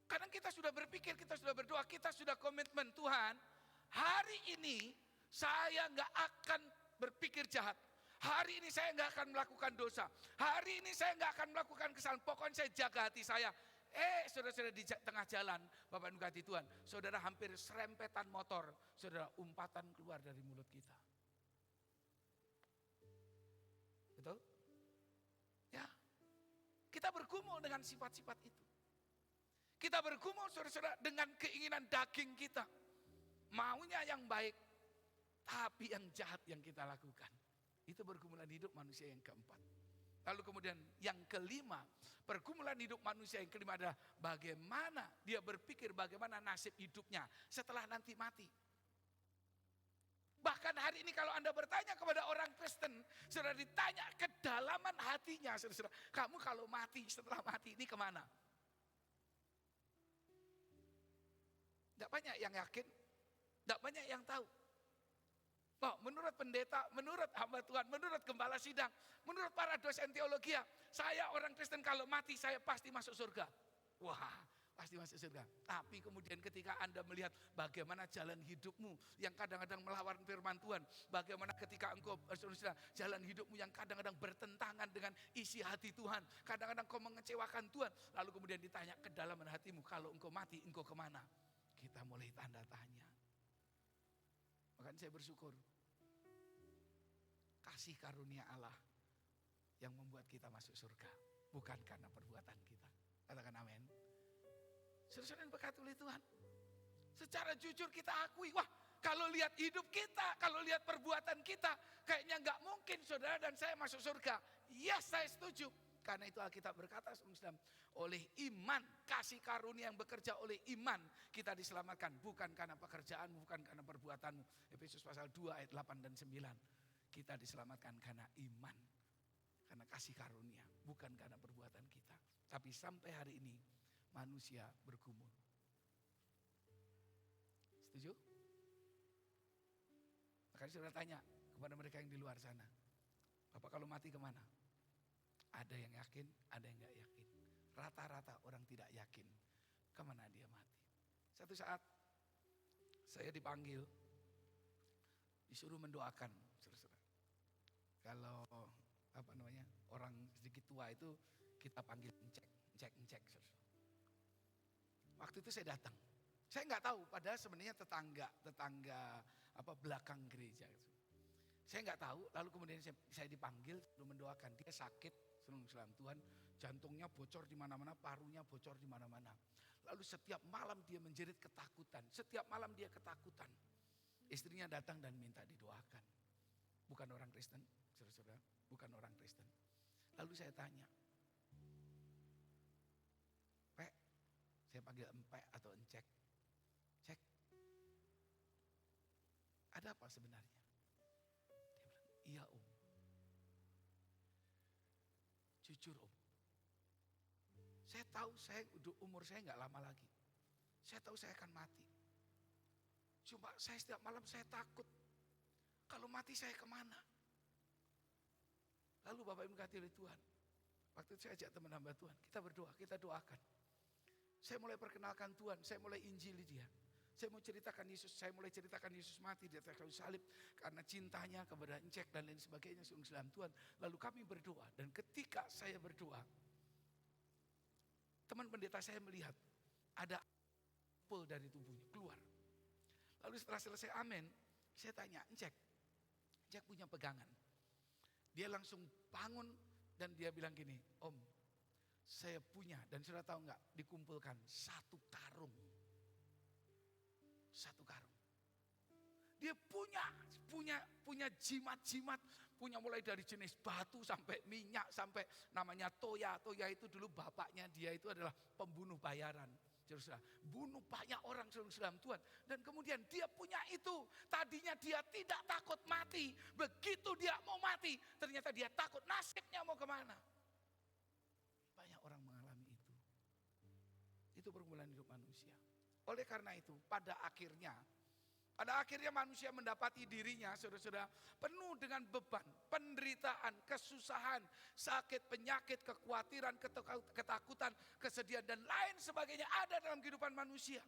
Kadang kita sudah berpikir, kita sudah berdoa, kita sudah komitmen, Tuhan, hari ini saya nggak akan berpikir jahat. Hari ini saya nggak akan melakukan dosa. Hari ini saya nggak akan melakukan kesalahan. Pokoknya saya jaga hati saya. Saudara-saudara di tengah jalan, Bapak Ibu kasih Tuhan, saudara hampir serempetan motor, saudara umpatan keluar dari mulut kita. Betul? Ya, kita bergumul dengan sifat-sifat itu. Kita bergumul saudara-saudara dengan keinginan daging kita. Maunya yang baik, tapi yang jahat yang kita lakukan. Itu pergumulan hidup manusia yang keempat. Lalu kemudian yang kelima, pergumulan hidup manusia yang kelima adalah bagaimana dia berpikir bagaimana nasib hidupnya setelah nanti mati. Bahkan hari ini kalau Anda bertanya kepada orang Kristen, saudara ditanya kedalaman hatinya, saudara, kamu kalau mati setelah mati ini kemana? Tidak banyak yang yakin, tidak banyak yang tahu. Oh, menurut pendeta, menurut hamba Tuhan, menurut gembala sidang, menurut para dosen teologi, saya orang Kristen kalau mati saya pasti masuk surga. Wah, pasti masuk surga. Tapi kemudian ketika Anda melihat bagaimana jalan hidupmu yang kadang-kadang melawan firman Tuhan, bagaimana ketika engkau jalan hidupmu yang kadang-kadang bertentangan dengan isi hati Tuhan, kadang-kadang kau mengecewakan Tuhan, lalu kemudian ditanya kedalaman hatimu, kalau engkau mati engkau kemana? Kita mulai tanda tanya. Makanya saya bersyukur. Kasih karunia Allah yang membuat kita masuk surga. Bukan karena perbuatan kita. Katakan amin. Saudara-saudara yang berkati oleh Tuhan. Secara jujur kita akui. Wah, kalau lihat hidup kita, kalau lihat perbuatan kita, kayaknya nggak mungkin saudara dan saya masuk surga. Yes, saya setuju. Karena itu Alkitab berkata, oleh iman, kasih karunia yang bekerja oleh iman, kita diselamatkan. Bukan karena pekerjaanmu, bukan karena perbuatanmu. Efesus pasal 2 ayat 8 dan 9. Kita diselamatkan karena iman. Karena kasih karunia, bukan karena perbuatan kita. Tapi sampai hari ini, manusia bergumul. Setuju? Makanya saudara tanya kepada mereka yang di luar sana. Bapak kalau mati kemana? Ada yang yakin, ada yang gak yakin. Rata-rata orang tidak yakin kemana dia mati. Satu saat saya dipanggil, disuruh mendoakan, saudara-saudara. Kalau orang sedikit tua itu kita panggil cek, saudara. Waktu itu saya datang. Saya nggak tahu, padahal sebenarnya tetangga belakang gereja. Saya nggak tahu, lalu kemudian saya dipanggil, suruh mendoakan. Dia sakit. Salam Tuhan, jantungnya bocor di mana-mana, parunya bocor di mana-mana. Lalu setiap malam dia menjerit ketakutan, setiap malam dia ketakutan. Istrinya datang dan minta didoakan. Bukan orang Kristen, saudara-saudara, bukan orang Kristen. Lalu saya tanya, Pek, saya panggil empek atau encek. Cek, ada apa sebenarnya? Dia bilang, iya Om. Jujur Om, saya tahu umur saya nggak lama lagi. Saya tahu saya akan mati. Cuma saya setiap malam saya takut. Kalau mati saya kemana? Lalu Bapak Ibu kasih oleh Tuhan. Waktu itu saya ajak teman hamba Tuhan. Kita berdoa, kita doakan. Saya mulai perkenalkan Tuhan, saya mulai injili dia. Saya mau ceritakan Yesus, saya mulai ceritakan Yesus mati di atas kayu salib karena cintanya kepada encek dan lain sebagainya dalam Tuhan. Lalu kami berdoa dan ketika saya berdoa, teman pendeta saya melihat ada apel dari tubuhnya keluar. Lalu setelah selesai amin, saya tanya, encek punya pegangan. Dia langsung bangun dan dia bilang gini, Om, saya punya, dan sudah tahu nggak, dikumpulkan satu karung. Dia punya jimat-jimat, punya mulai dari jenis batu sampai minyak, sampai namanya toya. Toya itu dulu bapaknya dia itu adalah pembunuh bayaran. Bunuh banyak orang dalam Tuhan. Dan kemudian dia punya itu. Tadinya dia tidak takut mati. Begitu dia mau mati, ternyata dia takut nasibnya mau kemana. Banyak orang mengalami itu. Itu pergumulan hidup manusia. Oleh karena itu, pada akhirnya manusia mendapati dirinya, saudara-saudara, penuh dengan beban, penderitaan, kesusahan, sakit, penyakit, kekhawatiran, ketakutan, kesedihan, dan lain sebagainya ada dalam kehidupan manusia.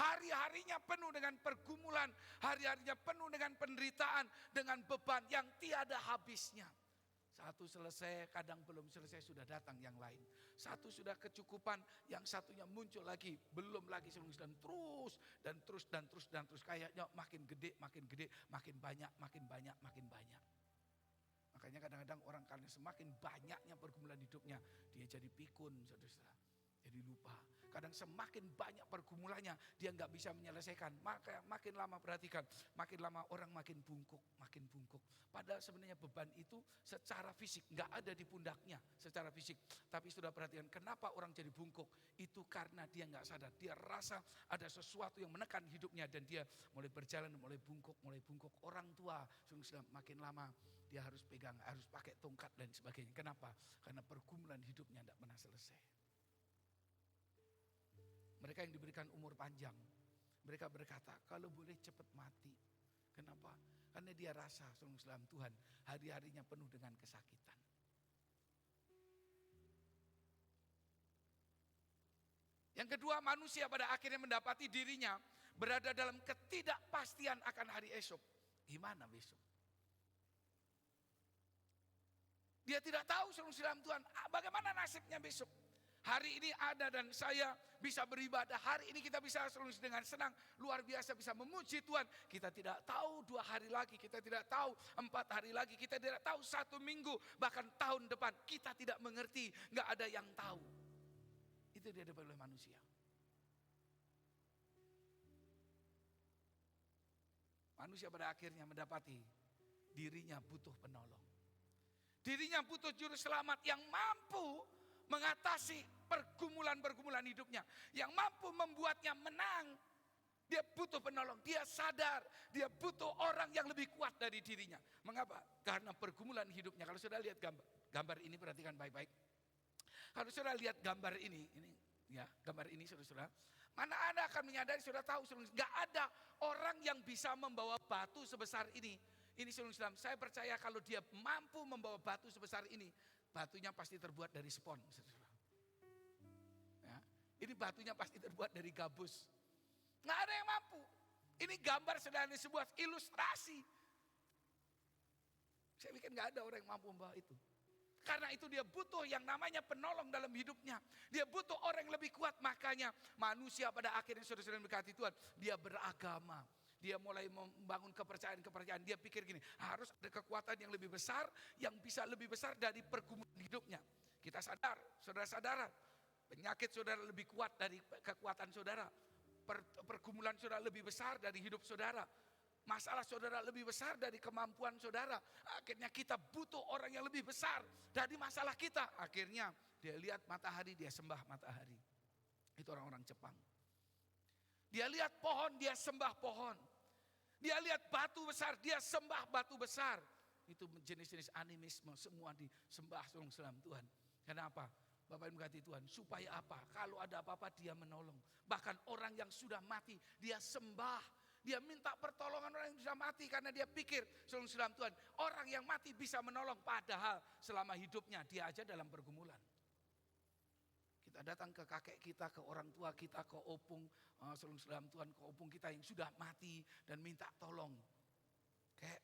Hari-harinya penuh dengan pergumulan, hari-harinya penuh dengan penderitaan, dengan beban yang tiada habisnya. Satu selesai, kadang belum selesai sudah datang yang lain. Satu sudah kecukupan, yang satunya muncul lagi, belum lagi dan terus dan terus dan terus dan terus. Kayaknya makin gede, makin gede, makin banyak, makin banyak, makin banyak. Makanya kadang-kadang orang karena semakin banyaknya pergumulan hidupnya, dia jadi pikun, saudara-saudara. Jadi lupa. Kadang semakin banyak pergumulannya, dia nggak bisa menyelesaikan. Maka makin lama perhatikan, makin lama orang makin bungkuk, makin bungkuk. Padahal sebenarnya beban itu secara fisik nggak ada di pundaknya, secara fisik. Tapi sudah perhatikan, kenapa orang jadi bungkuk? Itu karena dia nggak sadar. Dia rasa ada sesuatu yang menekan hidupnya dan dia mulai berjalan, mulai bungkuk, mulai bungkuk. Orang tua sudah makin lama dia harus pegang, harus pakai tongkat dan sebagainya. Kenapa? Karena pergumulan hidupnya tidak pernah selesai. Mereka yang diberikan umur panjang, mereka berkata, kalau boleh cepat mati. Kenapa? Karena dia rasa dalam Tuhan, hari-harinya penuh dengan kesakitan. Yang kedua, manusia pada akhirnya mendapati dirinya berada dalam ketidakpastian akan hari esok. Gimana besok? Dia tidak tahu dalam Tuhan, bagaimana nasibnya besok. Hari ini ada dan saya bisa beribadah. Hari ini kita bisa dengan senang. Luar biasa bisa memuji Tuhan. Kita tidak tahu 2 hari lagi. Kita tidak tahu 4 hari lagi. Kita tidak tahu 1 minggu. Bahkan tahun depan. Kita tidak mengerti. Gak ada yang tahu. Itu dihadapi oleh manusia. Manusia pada akhirnya mendapati dirinya butuh penolong. Dirinya butuh juru selamat yang mampu mengatasi pergumulan-pergumulan hidupnya. Yang mampu membuatnya menang. Dia butuh penolong. Dia sadar. Dia butuh orang yang lebih kuat dari dirinya. Mengapa? Karena pergumulan hidupnya. Kalau sudah lihat gambar ini, perhatikan baik-baik. Kalau sudah lihat gambar ini ya, gambar ini saudara-saudara. Mana Anda akan menyadari, sudah tahu, nggak ada orang yang bisa membawa batu sebesar ini. Ini saudara, saya percaya kalau dia mampu membawa batu sebesar ini, batunya pasti terbuat dari spon. Ya, ini batunya pasti terbuat dari gabus. Nggak ada yang mampu. Ini gambar sederhana, sebuah ilustrasi. Saya pikir nggak ada orang yang mampu membawa itu. Karena itu dia butuh yang namanya penolong dalam hidupnya. Dia butuh orang yang lebih kuat. Makanya manusia pada akhirnya saudara-saudara berkati Tuhan, dia beragama. Dia mulai membangun kepercayaan-kepercayaan. Dia pikir gini, harus ada kekuatan yang lebih besar, yang bisa lebih besar dari pergumulan hidupnya. Kita sadar, saudara-saudara, penyakit saudara lebih kuat dari kekuatan saudara. Pergumulan saudara lebih besar dari hidup saudara. Masalah saudara lebih besar dari kemampuan saudara. Akhirnya kita butuh orang yang lebih besar dari masalah kita. Akhirnya dia lihat matahari, dia sembah matahari. Itu orang-orang Jepang. Dia lihat pohon, dia sembah pohon. Dia lihat batu besar, dia sembah batu besar. Itu jenis-jenis animisme, semua disembah dalam Tuhan. Kenapa? Bapak Ibu berkati Tuhan, supaya apa? Kalau ada apa-apa dia menolong. Bahkan orang yang sudah mati, dia sembah. Dia minta pertolongan orang yang sudah mati karena dia pikir dalam Tuhan, orang yang mati bisa menolong. Padahal selama hidupnya dia aja dalam pergumulan. Kita datang ke kakek kita, ke orang tua kita, ke opung, dalam Tuhan, ke opung kita yang sudah mati dan minta tolong. Kek,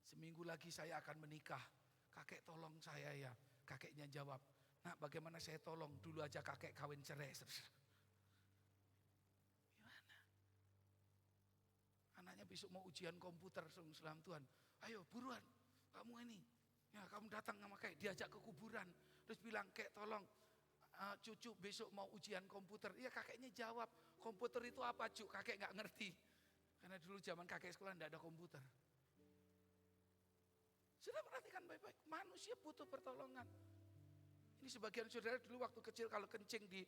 seminggu lagi saya akan menikah. Kakek tolong saya ya. Kakeknya jawab, nah bagaimana saya tolong? Dulu aja kakek kawin cerai. Gimana? Anaknya besok mau ujian komputer, dalam Tuhan. Ayo buruan, kamu ini. Ya kamu datang sama kakek, diajak ke kuburan. Terus bilang, kek tolong. Cucu besok mau ujian komputer. Iya kakeknya jawab, komputer itu apa Cuk? Kakek gak ngerti. Karena dulu zaman kakek sekolah gak ada komputer. Sudah perhatikan baik-baik, manusia butuh pertolongan. Ini sebagian saudara dulu waktu kecil kalau kencing di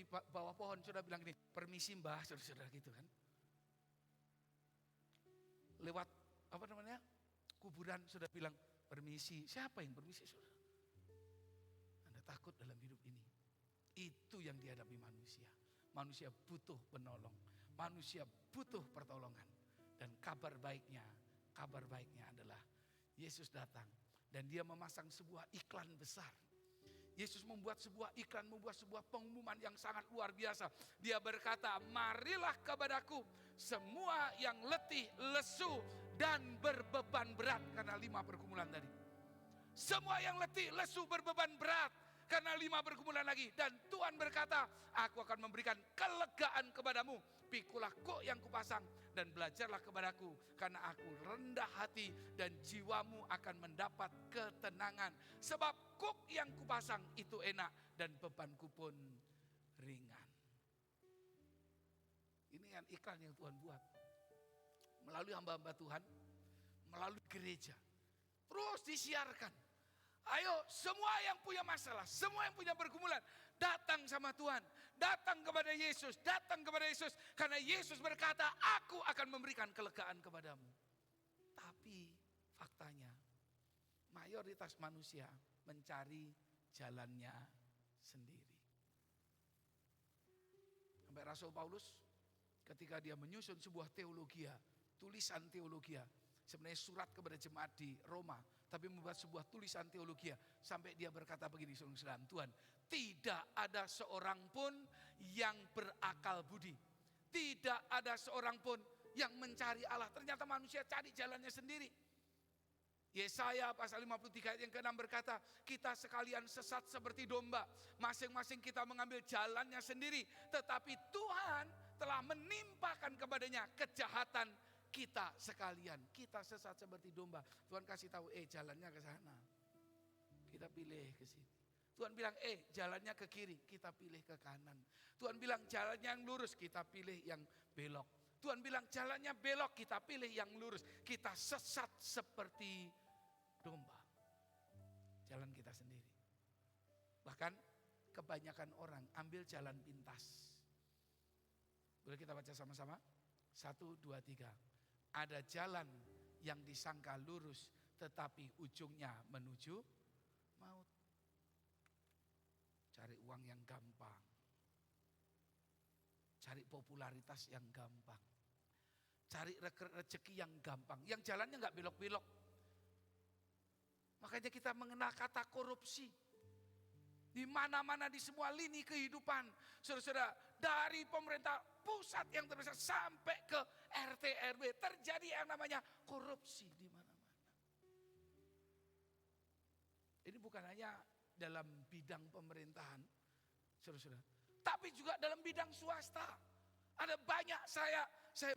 bawah pohon, sudah bilang gini, permisi mbah, saudara-saudara gitu kan. Lewat kuburan sudah bilang permisi. Siapa yang permisi saudara? Takut dalam hidup ini. Itu yang dihadapi manusia. Manusia butuh penolong. Manusia butuh pertolongan. Dan kabar baiknya adalah Yesus datang. Dan dia memasang sebuah iklan besar. Yesus membuat sebuah iklan, membuat sebuah pengumuman yang sangat luar biasa. Dia berkata, marilah kepadaku semua yang letih, lesu, dan berbeban berat. Karena 5 pergumulan tadi. Semua yang letih, lesu, berbeban berat. Karena 5 pergumulan lagi. Dan Tuhan berkata, aku akan memberikan kelegaan kepadamu. Pikulah kuk yang kupasang dan belajarlah kepadaku. Karena aku rendah hati dan jiwamu akan mendapat ketenangan. Sebab kuk yang kupasang itu enak dan bebanku pun ringan. Ini kan iklan yang Tuhan buat. Melalui hamba-hamba Tuhan, melalui gereja. Terus disiarkan. Ayo semua yang punya masalah, semua yang punya pergumulan, datang sama Tuhan. Datang kepada Yesus, datang kepada Yesus. Karena Yesus berkata, aku akan memberikan kelegaan kepadamu. Tapi faktanya, mayoritas manusia mencari jalannya sendiri. Sampai Rasul Paulus ketika dia menyusun sebuah teologia, tulisan teologia, sebenarnya surat kepada jemaat di Roma, tapi membuat sebuah tulisan teologia sampai dia berkata begini, saudara-saudara, Tuhan, tidak ada seorang pun yang berakal budi, tidak ada seorang pun yang mencari Allah. Ternyata manusia cari jalannya sendiri. Yesaya pasal 53 ayat yang ke-6 berkata, kita sekalian sesat seperti domba, masing-masing kita mengambil jalannya sendiri, tetapi Tuhan telah menimpakan kepadanya kejahatan kita sekalian. Kita sesat seperti domba. Tuhan kasih tahu, jalannya ke sana. Kita pilih ke sini. Tuhan bilang, jalannya ke kiri. Kita pilih ke kanan. Tuhan bilang jalannya yang lurus. Kita pilih yang belok. Tuhan bilang jalannya belok. Kita pilih yang lurus. Kita sesat seperti domba. Jalan kita sendiri. Bahkan kebanyakan orang ambil jalan pintas. Boleh kita baca sama-sama? 1, 2, 3. Ada jalan yang disangka lurus tetapi ujungnya menuju maut. Cari uang yang gampang. Cari popularitas yang gampang. Cari rezeki yang gampang. Yang jalannya gak belok-belok. Makanya kita mengenal kata korupsi. Di mana-mana di semua lini kehidupan. Saudara-saudara, dari pemerintah pusat yang terbesar sampai ke RT RW terjadi yang namanya korupsi di mana-mana. Ini bukan hanya dalam bidang pemerintahan, saudara-saudara, tapi juga dalam bidang swasta. Ada banyak saya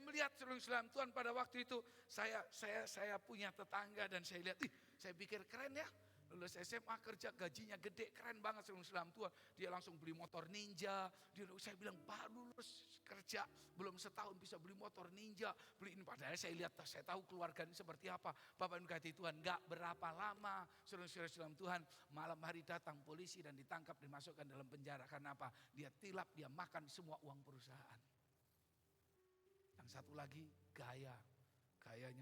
melihat, saudara-saudara, Tuhan pada waktu itu saya punya tetangga dan saya lihat, saya pikir keren ya. Lulus SMA kerja gajinya gede, keren banget saudara Tuhan. Dia langsung beli motor Ninja. Saya bilang baru lulus kerja belum setahun bisa beli motor Ninja, beli ini. Padahal saya lihat, saya tahu keluarga ini seperti apa. Bapak Ibu kata Tuhan, enggak berapa lama saudara-saudara Tuhan, malam hari datang polisi dan ditangkap, dimasukkan dalam penjara. Karena apa? Dia tilap, dia makan semua uang perusahaan. Yang satu lagi gayanya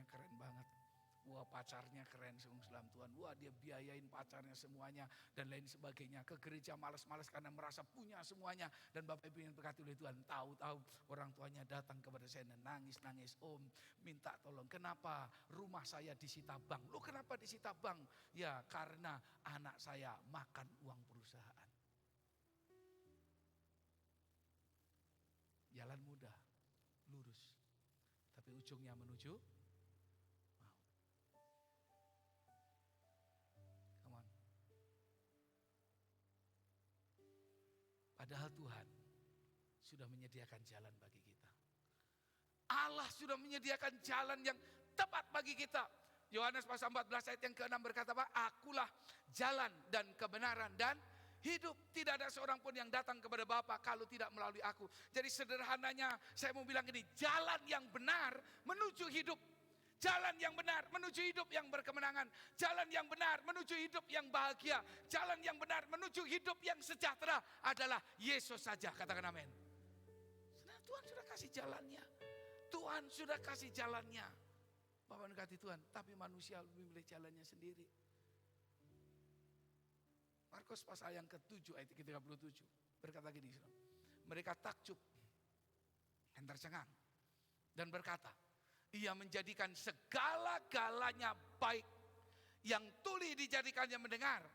keren banget. Wah, pacarnya keren, saudara Tuhan. Wah, dia biayain pacarnya semuanya dan lain sebagainya. Ke gereja malas-malas karena merasa punya semuanya. Dan Bapak Ibu yang berkati oleh Tuhan, tahu-tahu orang tuanya datang kepada saya dan nangis-nangis. Om, minta tolong, kenapa rumah saya disita bank? Loh, kenapa disita bank? Ya, karena anak saya makan uang perusahaan. Jalan mudah, lurus. Tapi ujungnya menuju padahal Tuhan sudah menyediakan jalan bagi kita. Allah sudah menyediakan jalan yang tepat bagi kita. Yohanes pasal 14 ayat yang ke-6 berkata, Pak, akulah jalan dan kebenaran dan hidup. Tidak ada seorang pun yang datang kepada Bapa kalau tidak melalui aku. Jadi sederhananya saya mau bilang ini, jalan yang benar menuju hidup. Jalan yang benar menuju hidup yang berkemenangan. Jalan yang benar menuju hidup yang bahagia. Jalan yang benar menuju hidup yang sejahtera adalah Yesus saja. Katakan amin. Nah, Tuhan sudah kasih jalannya. Tuhan sudah kasih jalannya. Bapak berkati Tuhan, tapi manusia lebih memilih jalannya sendiri. Markus pasal yang ke-7 ayat ke-37 berkata gini, mereka takjub dan tercengang dan berkata, Ia menjadikan segala-galanya baik. Yang tuli dijadikannya mendengar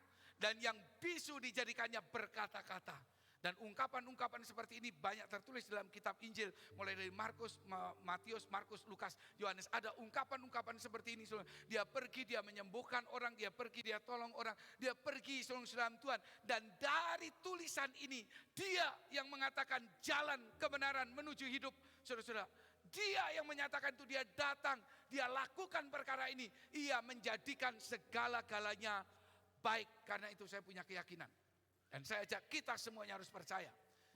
dan yang bisu dijadikannya berkata-kata. Dan ungkapan-ungkapan seperti ini banyak tertulis dalam kitab Injil. Mulai dari Markus, Matius, Markus, Lukas, Yohanes. Ada ungkapan-ungkapan seperti ini. Dia pergi, dia menyembuhkan orang. Dia pergi, dia tolong orang. Dia pergi, saudara Tuhan. Dan dari tulisan ini, dia yang mengatakan jalan kebenaran menuju hidup. Saudara-saudara, dia yang menyatakan itu, dia datang. Dia lakukan perkara ini. Ia menjadikan segala-galanya baik. Karena itu saya punya keyakinan. Dan saya ajak kita semuanya harus percaya.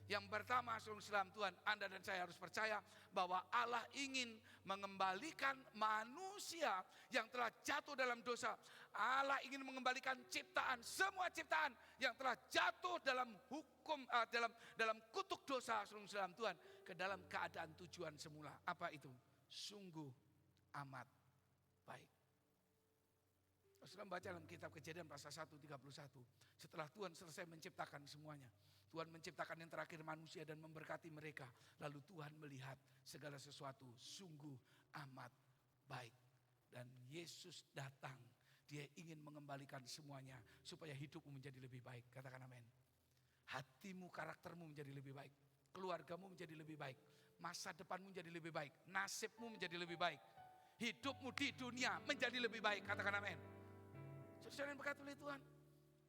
Yang pertama, saudara Tuhan, Anda dan saya harus percaya bahwa Allah ingin mengembalikan manusia yang telah jatuh dalam dosa. Allah ingin mengembalikan ciptaan, semua ciptaan yang telah jatuh dalam hukum, dalam kutuk dosa, saudara Tuhan, ke dalam keadaan tujuan semula. Apa itu? Sungguh amat baik. Saudara baca dalam kitab Kejadian pasal 1:31. Setelah Tuhan selesai menciptakan semuanya, Tuhan menciptakan yang terakhir manusia dan memberkati mereka. Lalu Tuhan melihat segala sesuatu sungguh amat baik. Dan Yesus datang, dia ingin mengembalikan semuanya supaya hidupmu menjadi lebih baik. Katakan amin. Hatimu, karaktermu menjadi lebih baik. Keluargamu menjadi lebih baik. Masa depanmu menjadi lebih baik. Nasibmu menjadi lebih baik. Hidupmu di dunia menjadi lebih baik. Katakan amin. Saudara yang berkati oleh Tuhan,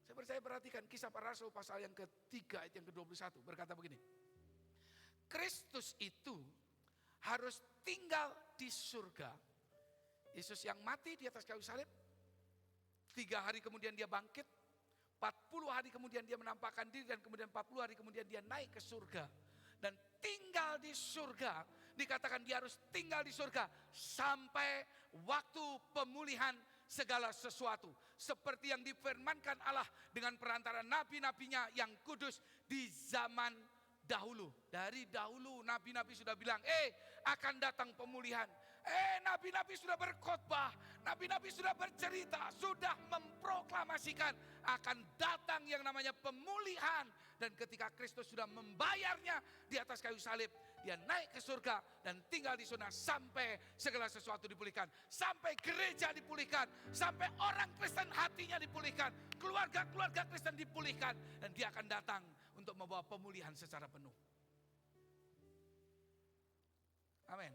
saya percaya perhatikan Kisah Para Rasul pasal yang ketiga ayat yang ke-21 berkata begini. Kristus itu harus tinggal di surga. Yesus yang mati di atas kayu salib, 3 hari kemudian dia bangkit, 40 hari kemudian dia menampakkan diri, dan kemudian 40 hari kemudian dia naik ke surga. Dan tinggal di surga, dikatakan dia harus tinggal di surga sampai waktu pemulihan segala sesuatu. Seperti yang difirmankan Allah dengan perantara nabi-nabinya yang kudus di zaman dahulu. Dari dahulu nabi-nabi sudah bilang, akan datang pemulihan. Nabi-nabi sudah berkhotbah, nabi-nabi sudah bercerita, sudah memproklamasikan akan datang yang namanya pemulihan. Dan ketika Kristus sudah membayarnya di atas kayu salib, dia naik ke surga dan tinggal di sana sampai segala sesuatu dipulihkan. Sampai gereja dipulihkan, sampai orang Kristen hatinya dipulihkan, keluarga-keluarga Kristen dipulihkan. Dan dia akan datang untuk membawa pemulihan secara penuh. Amin.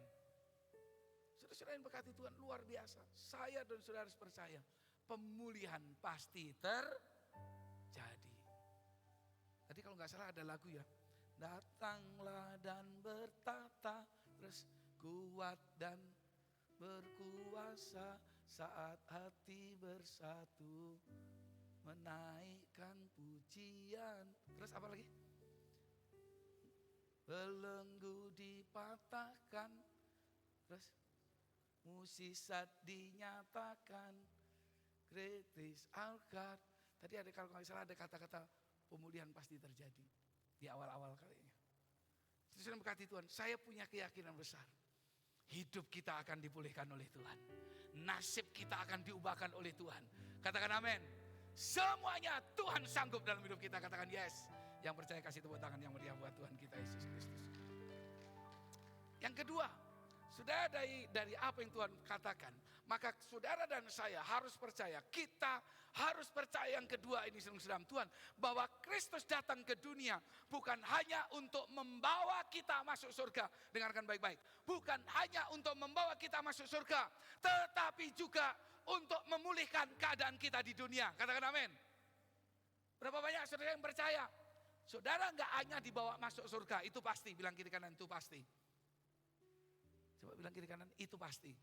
Saudara-saudara yang berkati Tuhan, luar biasa. Saya dan saudara harus percaya, pemulihan pasti terjadi. Tadi kalau nggak salah ada lagu ya. Datanglah dan bertata, terus kuat dan berkuasa saat hati bersatu, menaikkan pujian. Terus apa lagi? Belenggu dipatahkan, terus musisat dinyatakan, kritis alkar. Tadi ada, kalau nggak salah ada kata-kata pemulihan pasti terjadi di awal-awal kalinya. Saya berkati Tuhan, saya punya keyakinan besar. Hidup kita akan dipulihkan oleh Tuhan. Nasib kita akan diubahkan oleh Tuhan. Katakan amin. Semuanya Tuhan sanggup dalam hidup kita. Katakan yes. Yang percaya kasih tepuk tangan yang meriah buat Tuhan kita Yesus Kristus. Yang kedua, saudara, dari apa yang Tuhan katakan, maka saudara dan saya harus percaya. Kita harus percaya yang kedua ini, saudara Tuhan, bahwa Kristus datang ke dunia bukan hanya untuk membawa kita masuk surga. Dengarkan baik-baik. Bukan hanya untuk membawa kita masuk surga, tetapi juga untuk memulihkan keadaan kita di dunia. Katakan amin. Berapa banyak saudara yang percaya? Saudara enggak hanya dibawa masuk surga, itu pasti. Bilang kiri kanan, itu pasti. Coba bilang kiri kanan, itu pasti.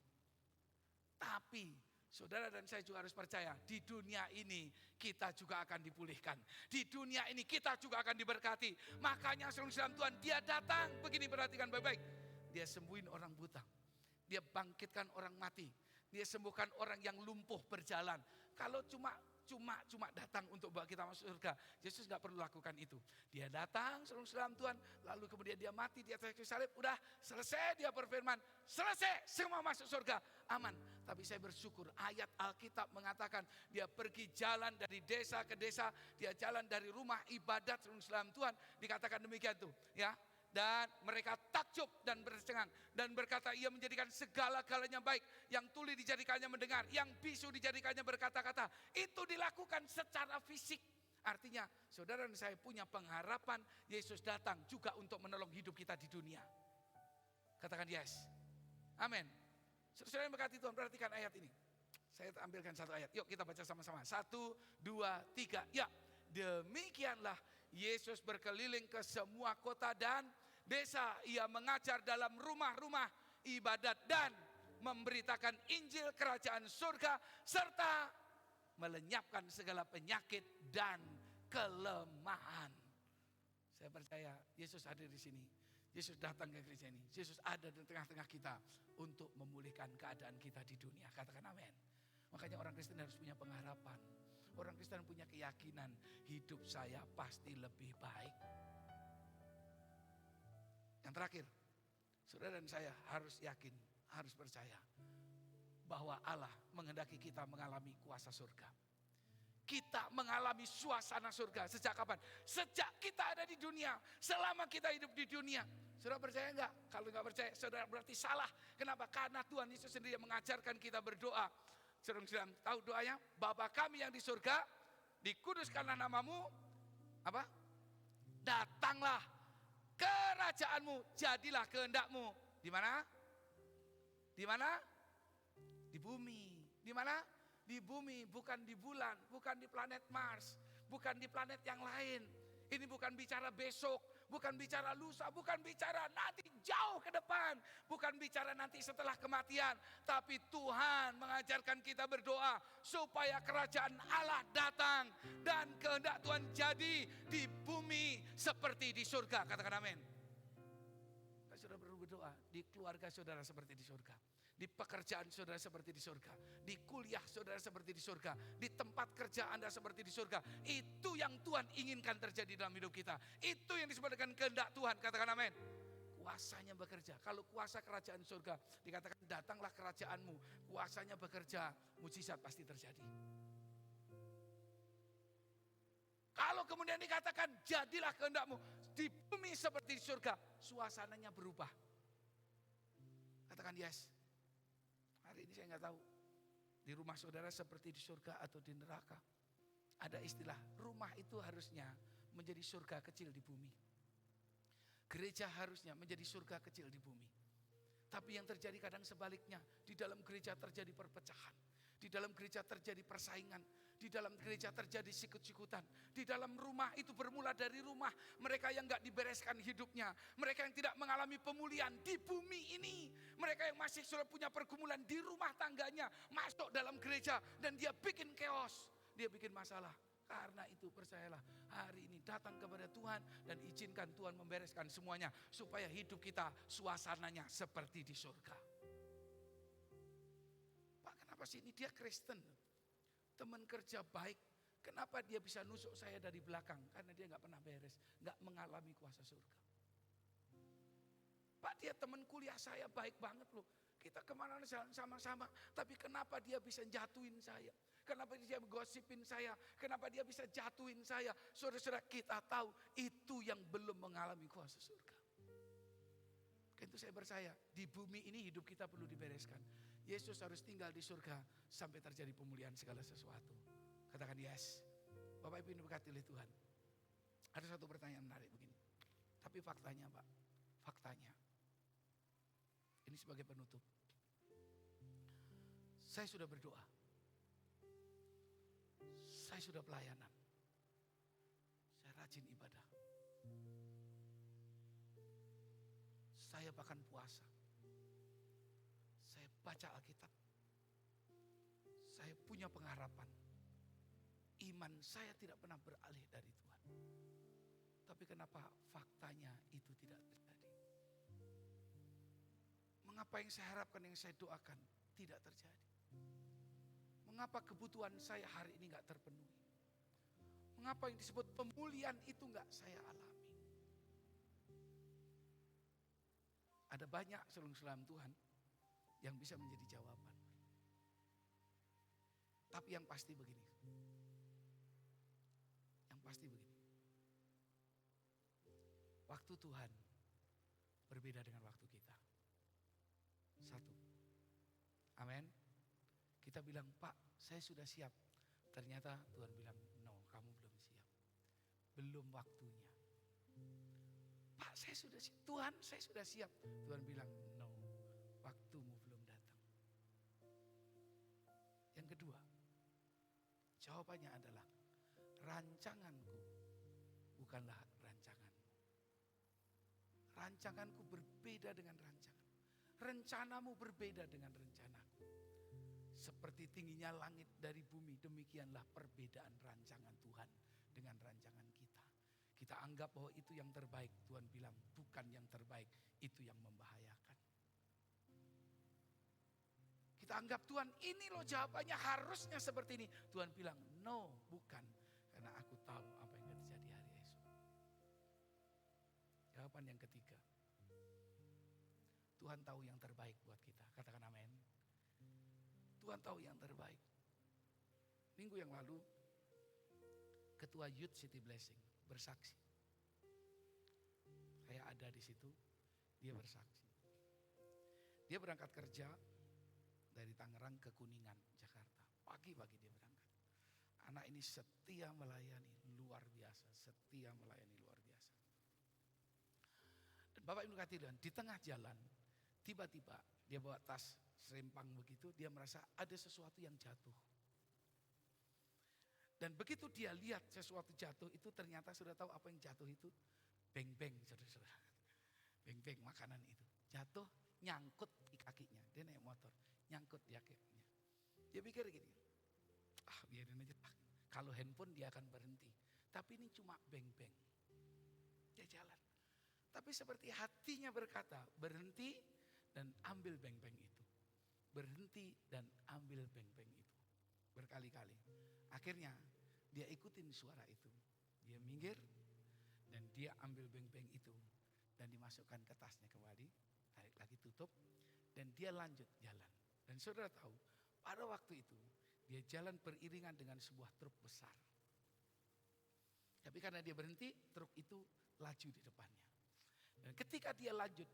Tapi saudara dan saya juga harus percaya, di dunia ini kita juga akan dipulihkan. Di dunia ini kita juga akan diberkati. Makanya saudara Tuhan, dia datang, begini perhatikan baik-baik. Dia sembuhin orang buta. Dia bangkitkan orang mati. Dia sembuhkan orang yang lumpuh berjalan. Kalau cuma datang untuk bawa kita masuk surga, Yesus gak perlu lakukan itu. Dia datang saudara Tuhan, lalu kemudian dia mati di atas kayu salib, udah selesai, dia berfirman, selesai, semua masuk surga, aman. Tapi saya bersyukur ayat Alkitab mengatakan dia pergi jalan dari desa ke desa, dia jalan dari rumah ibadat saudara Tuhan, dikatakan demikian tuh ya. Dan mereka takjub dan bercengang. Dan berkata, ia menjadikan segala-galanya baik. Yang tuli dijadikannya mendengar. Yang bisu dijadikannya berkata-kata. Itu dilakukan secara fisik. Artinya, saudara dan saya punya pengharapan Yesus datang juga untuk menolong hidup kita di dunia. Katakan yes. Amin. Saudara yang berkati Tuhan, perhatikan ayat ini. Saya ambilkan satu ayat. Yuk kita baca sama-sama. 1, 2, 3. Ya, demikianlah Yesus berkeliling ke semua kota dan desa. Ia mengajar dalam rumah-rumah ibadat dan memberitakan Injil kerajaan surga serta melenyapkan segala penyakit dan kelemahan. Saya percaya Yesus hadir di sini. Yesus datang ke gereja ini. Yesus ada di tengah-tengah kita untuk memulihkan keadaan kita di dunia. Katakan amin. Makanya orang Kristen harus punya pengharapan. Orang Kristen punya keyakinan hidup saya pasti lebih baik. Yang terakhir, saudara dan saya harus yakin, harus percaya bahwa Allah menghendaki kita mengalami kuasa surga. Kita mengalami suasana surga. Sejak kapan? Sejak kita ada di dunia. Selama kita hidup di dunia. Saudara percaya enggak? Kalau enggak percaya, saudara berarti salah. Kenapa? Karena Tuhan Yesus sendiri yang mengajarkan kita berdoa. Saudara tahu doanya? Bapa kami yang di surga, dikuduskanlah namamu. Apa? Datanglah kerajaanmu, jadilah kehendakmu. Di mana? Di mana? Di bumi. Di mana? Di bumi, bukan di bulan, bukan di planet Mars, bukan di planet yang lain. Ini bukan bicara besok, bukan bicara lusa, bukan bicara nanti jauh ke depan, bukan bicara nanti setelah kematian. Tapi Tuhan mengajarkan kita berdoa supaya kerajaan Allah datang dan kehendak Tuhan jadi di bumi seperti di surga. Katakan amin. Saudara perlu berdoa di keluarga saudara seperti di surga. Di pekerjaan saudara seperti di surga. Di kuliah saudara seperti di surga. Di tempat kerja Anda seperti di surga. Itu yang Tuhan inginkan terjadi dalam hidup kita. Itu yang disebut dengan kehendak Tuhan. Katakan amin. Kuasanya bekerja. Kalau kuasa kerajaan surga dikatakan datanglah kerajaanmu. Kuasanya bekerja. Mujizat pasti terjadi. Kalau kemudian dikatakan jadilah kehendakmu. Di bumi seperti di surga. Suasananya berubah. Katakan yes. Hari ini saya nggak tahu di rumah saudara seperti di surga atau di neraka. Ada istilah rumah itu harusnya menjadi surga kecil di bumi. Gereja harusnya menjadi surga kecil di bumi. Tapi yang terjadi kadang sebaliknya. Di dalam gereja terjadi perpecahan. Di dalam gereja terjadi persaingan. Di dalam gereja terjadi sikut-sikutan. Di dalam rumah itu bermula dari rumah. Mereka yang gak dibereskan hidupnya. Mereka yang tidak mengalami pemulihan di bumi ini. Mereka yang masih sudah punya pergumulan di rumah tangganya. Masuk dalam gereja dan dia bikin chaos. Dia bikin masalah. Karena itu percayalah hari ini datang kepada Tuhan. Dan izinkan Tuhan membereskan semuanya. Supaya hidup kita suasananya seperti di surga. Pak, kenapa sih ini dia Kristen? Teman kerja baik, kenapa dia bisa nusuk saya dari belakang? Karena dia gak pernah beres, gak mengalami kuasa surga. Pak, dia teman kuliah saya baik banget loh. Kita kemana jalan sama-sama, tapi kenapa dia bisa jatuhin saya? Kenapa dia gosipin saya? Kenapa dia bisa jatuhin saya? Saudara-saudara, kita tahu itu yang belum mengalami kuasa surga. Itu saya percaya, di bumi ini hidup kita perlu dibereskan. Yesus harus tinggal di surga sampai terjadi pemulihan segala sesuatu. Katakan yes. Bapak Ibu diberkati oleh Tuhan. Ada satu pertanyaan menarik begini. Tapi faktanya Pak, faktanya. Ini sebagai penutup. Saya sudah berdoa. Saya sudah pelayanan. Saya rajin ibadah. Saya bahkan puasa. Saya baca Alkitab. Saya punya pengharapan. Iman saya tidak pernah beralih dari Tuhan. Tapi kenapa faktanya itu tidak terjadi? Mengapa yang saya harapkan, yang saya doakan tidak terjadi? Mengapa kebutuhan saya hari ini gak terpenuhi? Mengapa yang disebut pemulihan itu gak saya alami? Ada banyak selang-selang Tuhan yang bisa menjadi jawaban. Tapi yang pasti begini. Yang pasti begini. Waktu Tuhan berbeda dengan waktu kita. Satu. Amin. Kita bilang, Pak, saya sudah siap. Ternyata Tuhan bilang, no, kamu belum siap. Belum waktunya. Pak, saya sudah siap. Tuhan, saya sudah siap. Tuhan bilang, no, waktumu belum datang. Yang kedua, jawabannya adalah, rancanganku bukanlah rancanganmu. Rancanganku berbeda dengan rancangan. Rencanamu berbeda dengan rencanaku. Seperti tingginya langit dari bumi, demikianlah perbedaan rancangan Tuhan dengan rancangan kita. Kita anggap bahwa itu yang terbaik. Tuhan bilang bukan yang terbaik, itu yang membahayakan. Kita anggap Tuhan ini loh jawabannya harusnya seperti ini. Tuhan bilang no, bukan. Karena aku tahu apa yang akan terjadi hari esok. Jawaban yang ketiga. Tuhan tahu yang terbaik buat kita. Katakan amin. Tuhan tahu yang terbaik. Minggu yang lalu, Ketua Youth City Blessing bersaksi. Saya ada di situ, dia bersaksi. Dia berangkat kerja dari Tangerang ke Kuningan, Jakarta. Pagi-pagi dia berangkat. Anak ini setia melayani, luar biasa. Setia melayani, luar biasa. Dan Bapak Ibu katiran, di tengah jalan, tiba-tiba dia bawa tas serempang begitu, dia merasa ada sesuatu yang jatuh. Dan begitu dia lihat sesuatu jatuh itu, ternyata sudah tahu apa yang jatuh itu? Beng-beng, saudara-saudara. Beng-beng makanan itu. Jatuh, nyangkut di kakinya. Dia naik motor, nyangkut di kakinya. Dia pikir gini, biarin aja. Kalau handphone dia akan berhenti. Tapi ini cuma beng-beng. Dia jalan. Tapi seperti hatinya berkata, berhenti dan ambil beng-beng itu. Berhenti dan ambil beng-beng itu. Berkali-kali. Akhirnya dia ikutin suara itu. Dia minggir dan dia ambil beng-beng itu. Dan dimasukkan ke tasnya kembali. Tarik lagi tutup. Dan dia lanjut jalan. Dan saudara tahu pada waktu itu dia jalan beriringan dengan sebuah truk besar. Tapi karena dia berhenti, truk itu laju di depannya. Dan ketika dia lanjut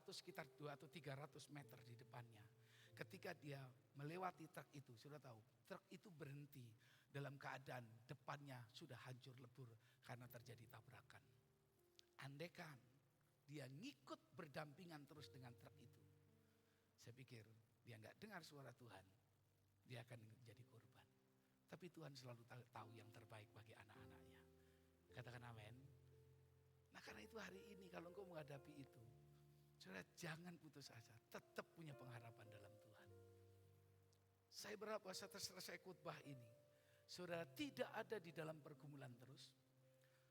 sekitar 200 atau 300 meter di depannya. Ketika dia melewati truk itu, sudah tahu, truk itu berhenti dalam keadaan depannya sudah hancur lebur karena terjadi tabrakan. Andaikan dia ngikut berdampingan terus dengan truk itu, saya pikir dia nggak dengar suara Tuhan, dia akan jadi korban. Tapi Tuhan selalu tahu yang terbaik bagi anak-anaknya. Katakan amin. Nah karena itu hari ini kalau engkau menghadapi itu, saudara jangan putus asa, tetap punya pengharapan dalam Tuhan. Saya berharap setelah selesai khotbah ini, saudara tidak ada di dalam pergumulan terus.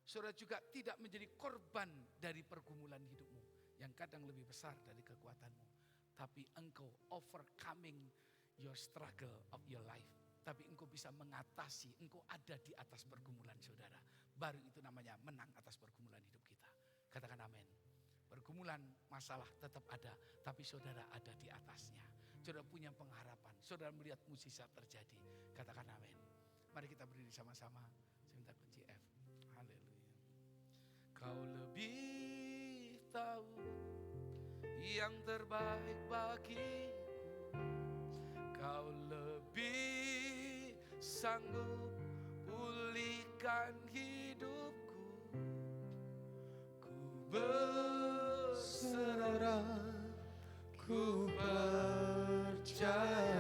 Saudara juga tidak menjadi korban dari pergumulan hidupmu yang kadang lebih besar dari kekuatanmu. Tapi engkau overcoming your struggle of your life. Tapi engkau bisa mengatasi, engkau ada di atas pergumulan saudara. Baru itu namanya menang atas pergumulan hidup kita. Katakan amin. Pergumulan masalah tetap ada, tapi saudara ada di atasnya. Saudara punya pengharapan, saudara melihat mukjizat terjadi. Katakan amin. Mari kita berdiri sama-sama. Saya minta kunci F. Haleluya. Kau lebih tahu yang terbaik bagiku. Kau lebih sanggup pulihkan hidupku. Ku berserah, ku percaya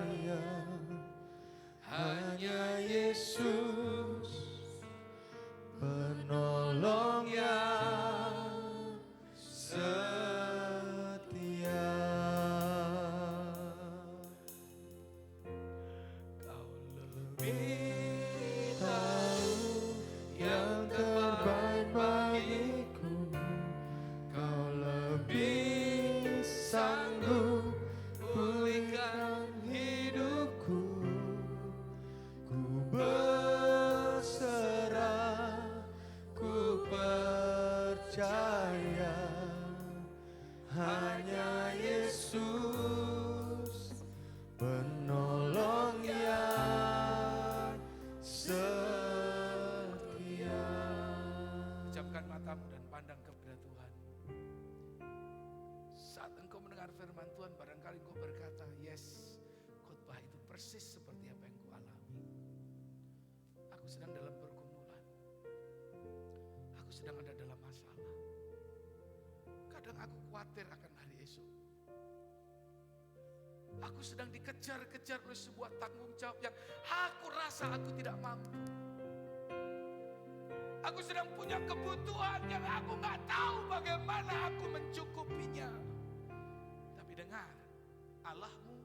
hanya Yesus penolong yang setia. Kau lebih tahu yang terbaik bagiku. Kau lebih sanggup firman Tuhan, barangkali engkau berkata, yes, khotbah itu persis seperti apa yang kualami. Aku sedang dalam pergumulan. Aku sedang ada dalam masalah. Kadang aku khawatir akan hari esok. Aku sedang dikejar-kejar oleh sebuah tanggung jawab yang aku rasa aku tidak mampu. Aku sedang punya kebutuhan yang aku gak tahu bagaimana aku mencukupinya. Tapi dengar, Allahmu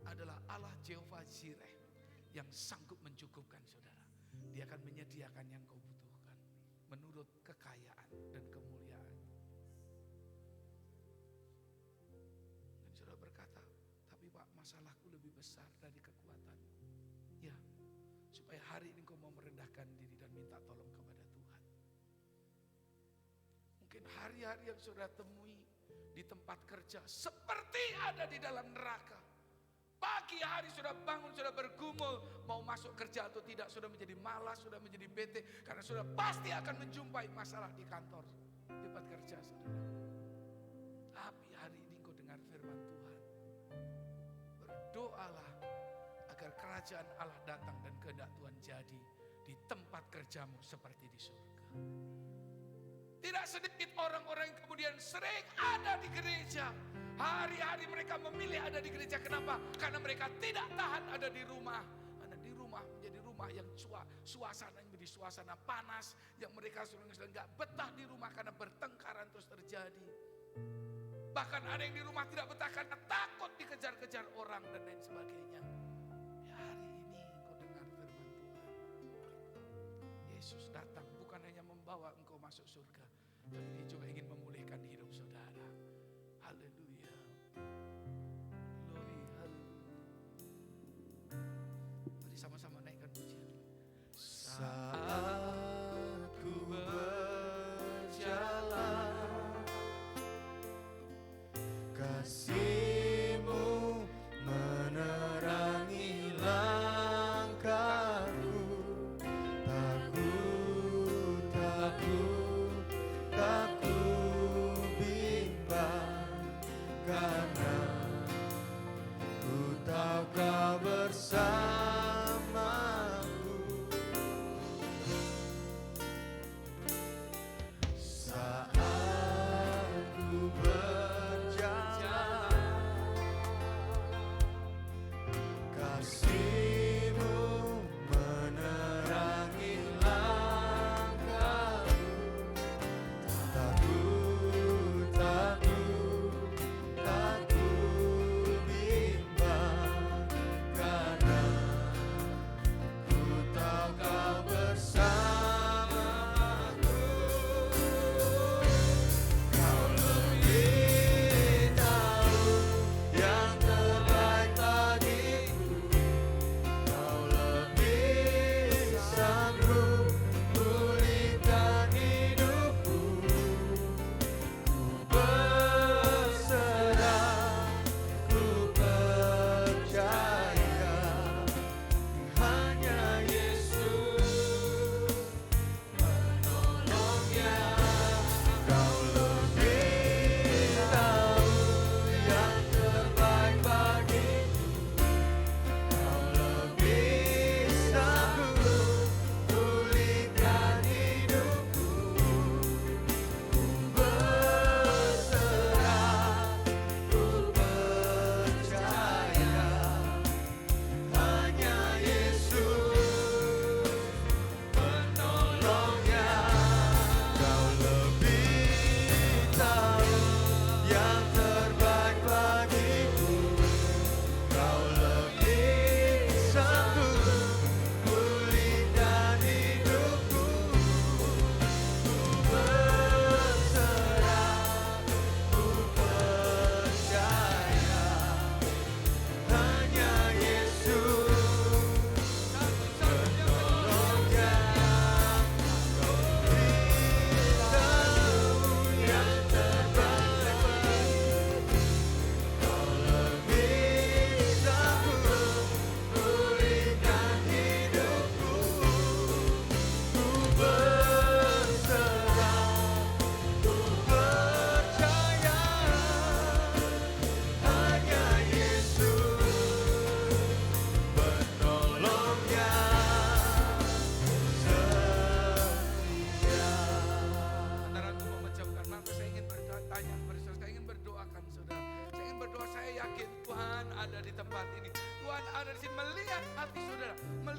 adalah Allah Jehovah Jireh yang sanggup mencukupkan saudara. Dia akan menyediakan yang kau butuhkan menurut kekayaan dan kemuliaan. Dan saudara berkata, tapi Pak, masalahku lebih besar dari kekuatanku. Ya, supaya hari ini kau mau merendahkan diri dan minta tolong kepada Tuhan. Mungkin hari-hari yang saudara temui di tempat kerja seperti ada di dalam neraka. Pagi hari sudah bangun, sudah bergumul mau masuk kerja atau tidak, sudah menjadi malas, sudah menjadi bete karena sudah pasti akan menjumpai masalah di kantor, di tempat kerja saudara. Tapi hari ini kau dengar firman Tuhan. Berdoalah agar kerajaan Allah datang dan kehendak Tuhan jadi di tempat kerjamu seperti di surga. Tidak sedikit orang-orang yang kemudian sering ada di gereja. Hari-hari mereka memilih ada di gereja. Kenapa? Karena mereka tidak tahan ada di rumah. Karena di rumah menjadi rumah yang suasana menjadi suasana panas. Yang mereka sudah nggak betah di rumah karena bertengkaran terus terjadi. Bahkan ada yang di rumah tidak betah karena takut dikejar-kejar orang dan lain sebagainya. Ya, hari ini kau dengar firman Tuhan. Yesus datang bukan hanya membawa engkau masuk surga, tapi dia juga ingin memulihkan hidup saudara. Haleluya. Glory, haleluya. Mari sama-sama naikkan pujian. Saat ku berjalan, kasih-Mu menerangi langkahku. Tak ku bimbang, karena ku tahu Kau bersamaku.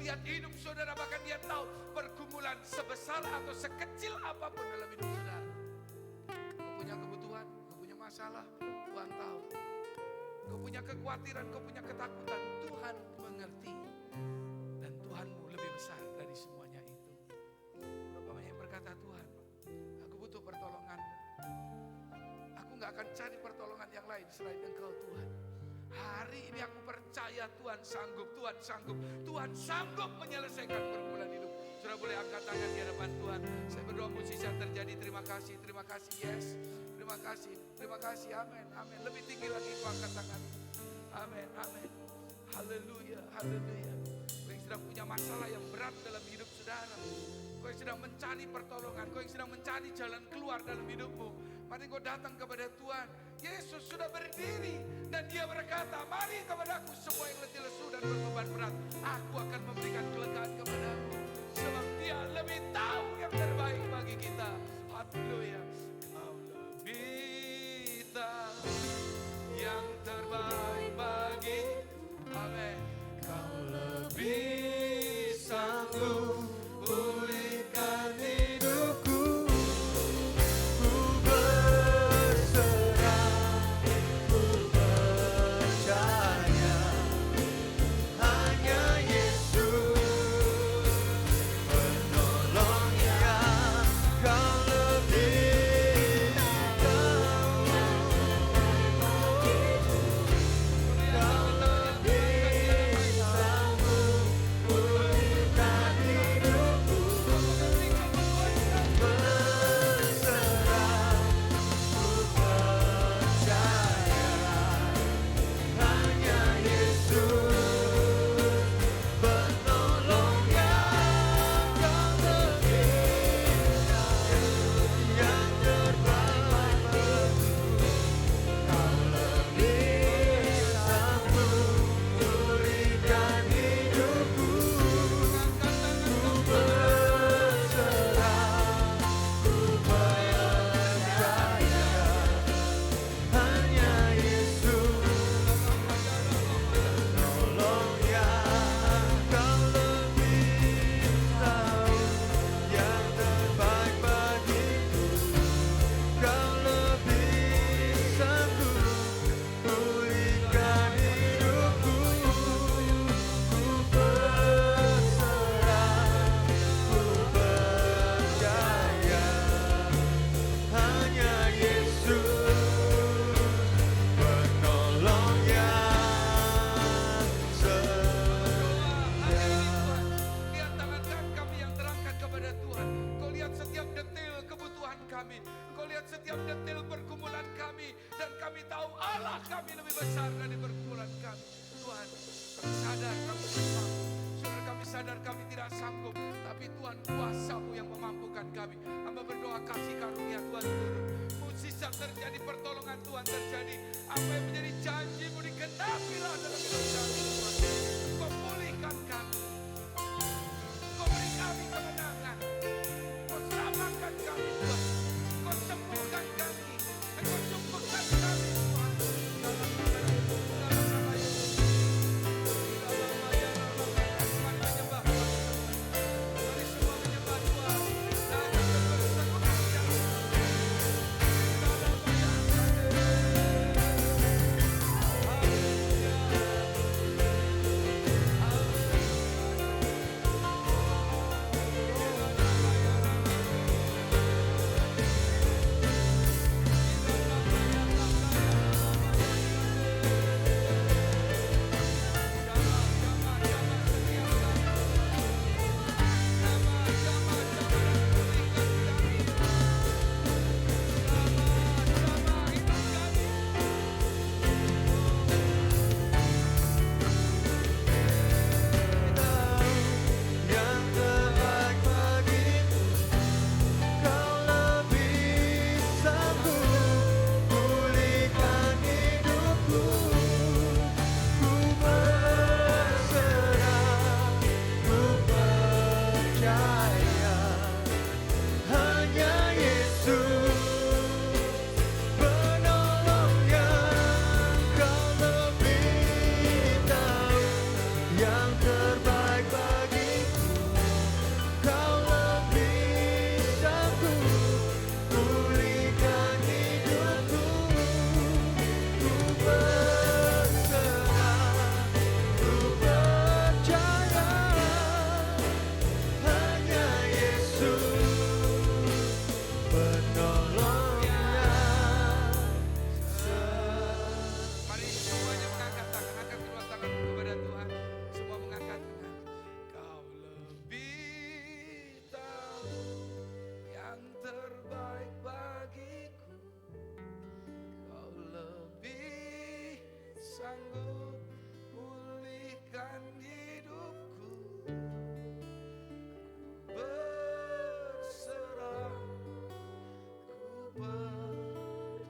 melihat hidup saudara, bahkan dia tahu pergumulan sebesar atau sekecil apapun dalam hidup saudara. Kau punya kebutuhan, kau punya masalah, Tuhan tahu. Kau punya kekhawatiran, kau punya ketakutan, Tuhan mengerti. Dan Tuhanmu lebih besar dari semuanya itu. Berapa banyak yang berkata, Tuhan, aku butuh pertolongan. Aku gak akan cari pertolongan yang lain selain Engkau Tuhan. Hari ini aku percaya Tuhan sanggup, Tuhan sanggup, Tuhan sanggup menyelesaikan pergumulan hidup. Saudara boleh angkat tangan di hadapan Tuhan. Saya berdoa mujizat terjadi. Terima kasih, yes. Terima kasih, amin, amin. Lebih tinggi lagi kau angkat tangan. Amin, amin. Haleluya, haleluya. Kau yang sedang punya masalah yang berat dalam hidup saudara, kau yang sedang mencari pertolongan, kau yang sedang mencari jalan keluar dalam hidupmu, mari kau datang kepada Tuhan. Yesus sudah berdiri dan dia berkata, mari kepadaku semua yang letih lesu dan berbeban berat, aku akan memberikan kelegaan kepadamu. Sebab dia lebih tahu yang terbaik bagi kita. Haleluya. Kau lebih tahu yang terbaik bagi. Amin. Kau lebih sanggup pulihkan hidupku. Ku berserah, ku percaya hanya Yesus penolongnya. Kau lebih tahu, kau lebih sanggup pulihkan hidupku. Berserah, ku percaya hanya Yesus penolongnya. Kau lebih tahu yang terbaik bagiku. Kau lebih sanggup pulihkan hidupku. Ku berserah, ku percaya hanya Yesus penolongnya. Kau lebih tahu yang terbaik bagiku. Kau lebih sanggup pulihkan hidupku. Ku berserah, ku percaya hanya Yesus penolongnya. Lihat tangan kami yang terangkat kepada Tuhan. Kau lihat setiap detail kebutuhan kami. Kau lihat setiap detail pergumulan kami. Dan kami tahu Allah kami lebih besar dari pergumulan kami. Tuhan, kami sadar kami tidak mampu. Saudara, kami sadar kami tidak sanggup. Tapi Tuhan, kuasa-Mu yang memampukan kami. Hamba berdoa kasih karunia Tuhan turun. Mujizat terjadi, pertolongan Tuhan terjadi. Apa yang menjadi janji-Mu dikenapilah dalam hidup kami Tuhan. Kau pulihkan kami. Kau beri kami kemenangan. Kau selamatkan kami Tuhan. Kau sembuhkan kami. Dan kau sembuhkan kami Tuhan. Dalam nama Yesus. Dalam nama Yesus. Mari menyembah Tuhan. Mari semua menyembah Tuhan. Dan berseru yang dalam nama Yesus.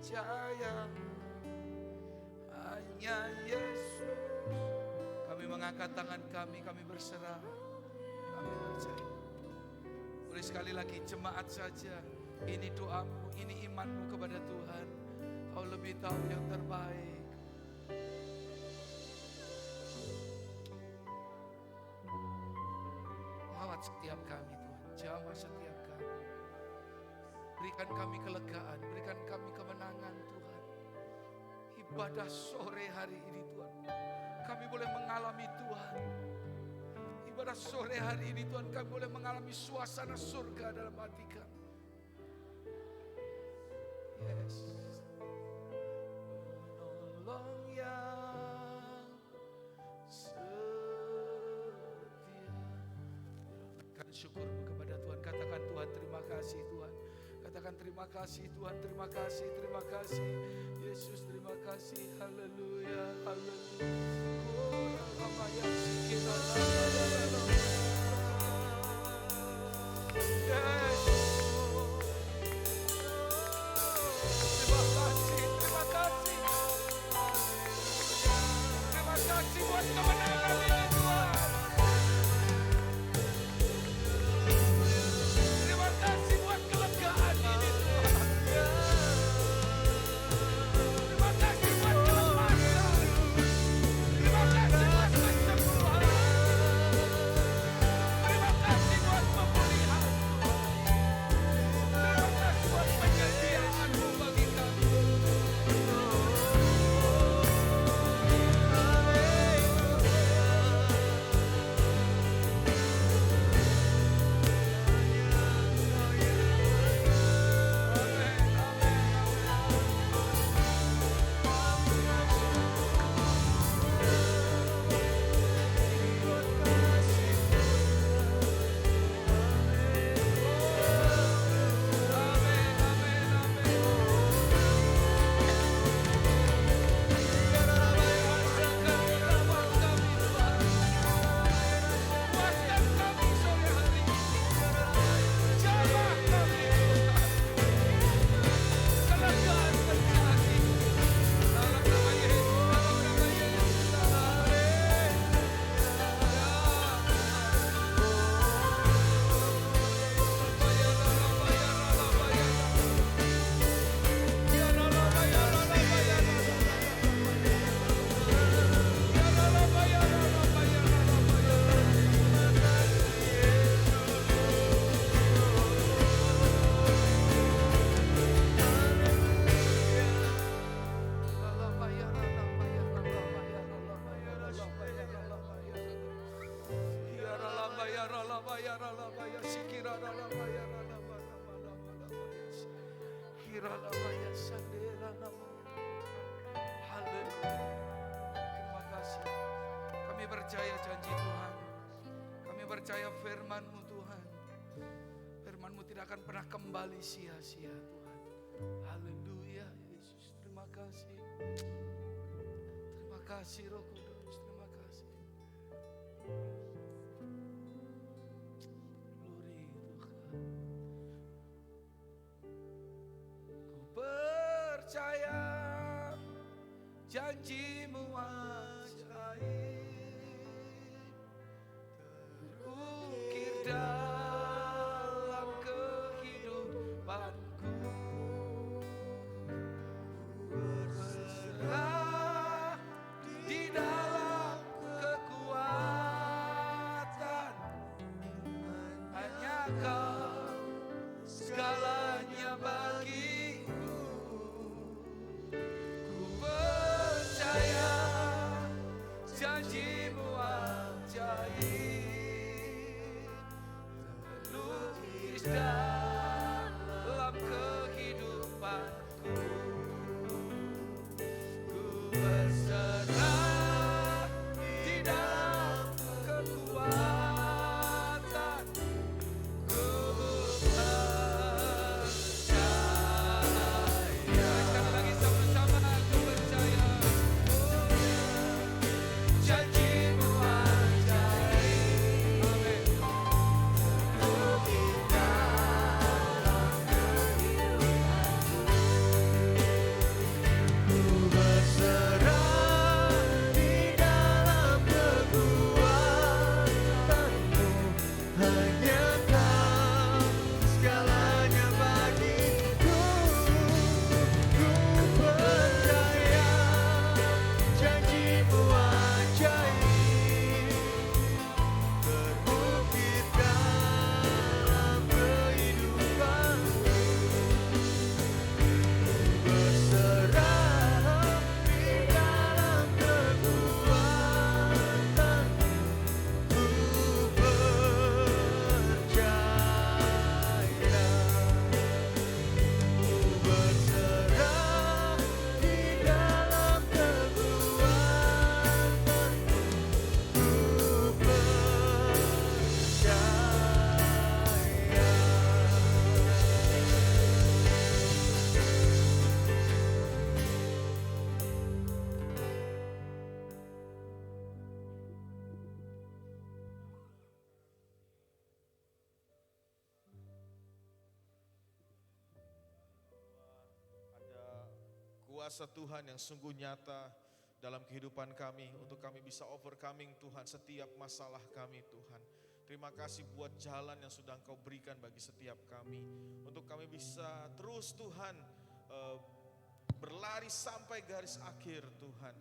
percaya hanya Yesus. Kami mengangkat tangan kami berserah, kami percaya. Boleh sekali lagi jemaat saja, ini doamu, ini imanmu kepada Tuhan. Kau lebih tahu yang terbaik. Rawat setiap kami Tuhan, jamah setiap kami. Berikan kami kelegaan, berikan kami kemenangan Tuhan. Ibadah sore hari ini Tuhan, kami boleh mengalami Tuhan. Ibadah sore hari ini Tuhan, kami boleh mengalami suasana surga dalam hati kami. Yes. Penolong yang setia. Katakan syukurmu kepada Tuhan. Katakan Tuhan terima kasih Tuhan. Katakan terima kasih Tuhan, terima kasih, terima kasih. Yesus terima kasih, haleluya, haleluya. Oh, ramaya sikira, yes. Terima kasih, terima kasih. Terima kasih buat kemenangan ini Tuhan. Terima kasih buat kelegaan ini Tuhan. Terima kasih buat kelembasan. Terima kasih buat kesembuhan. Terima kasih buat pemulihan Tuhan. Terima kasih buat penyediaan-Mu bagi kami. Terima kasih. Kami percaya janji Tuhan. Kami percaya firman-Mu Tuhan. Firman-Mu tidak akan pernah kembali sia-sia Tuhan. Haleluya Yesus. Terima kasih. Terima kasih Roh Kudus. Terima kasih. Glory Tuhan. Ku percaya janji-Mu ajaib, terukir dalam kehidupanku. Berserah di dalam kekuatan, hanya Kau segalanya bagiku. Ku percaya janji-Mu ajaib, terlukis dalam kehidupanku. Ku berserah di dalam kekuatan, ku kuasa Tuhan yang sungguh nyata dalam kehidupan kami, untuk kami bisa overcoming Tuhan setiap masalah kami Tuhan. Terima kasih buat jalan yang sudah Engkau berikan bagi setiap kami, untuk kami bisa terus Tuhan berlari sampai garis akhir Tuhan,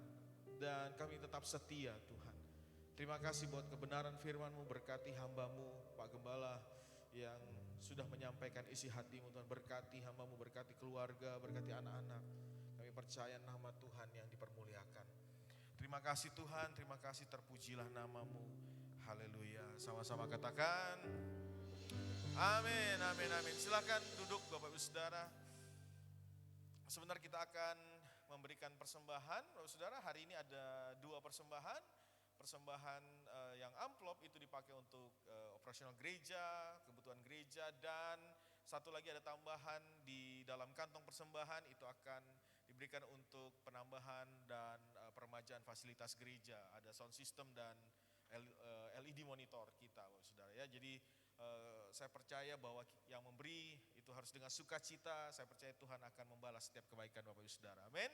dan kami tetap setia Tuhan. Terima kasih buat kebenaran firman-Mu, berkati hamba-Mu Pak Gembala yang sudah menyampaikan isi hati-Mu Tuhan. Berkati hamba-Mu, berkati keluarga, berkati anak-anak. Kami percaya nama Tuhan yang dipermuliakan. Terima kasih Tuhan, terima kasih, terpujilah nama-Mu. Haleluya. Sama-sama katakan amin, amin, amin. Silakan duduk Bapak Ibu Saudara. Sebentar kita akan memberikan persembahan. Bapak Saudara, hari ini ada 2 persembahan. Persembahan yang amplop itu dipakai untuk operasional gereja, kebutuhan gereja, dan satu lagi ada tambahan di dalam kantong persembahan, itu akan diberikan untuk penambahan dan peremajaan fasilitas gereja. Ada sound system dan LED monitor kita, Bapak Saudara ya. Jadi saya percaya bahwa yang memberi itu harus dengan sukacita. Saya percaya Tuhan akan membalas setiap kebaikan Bapak Ibu Saudara. Amin.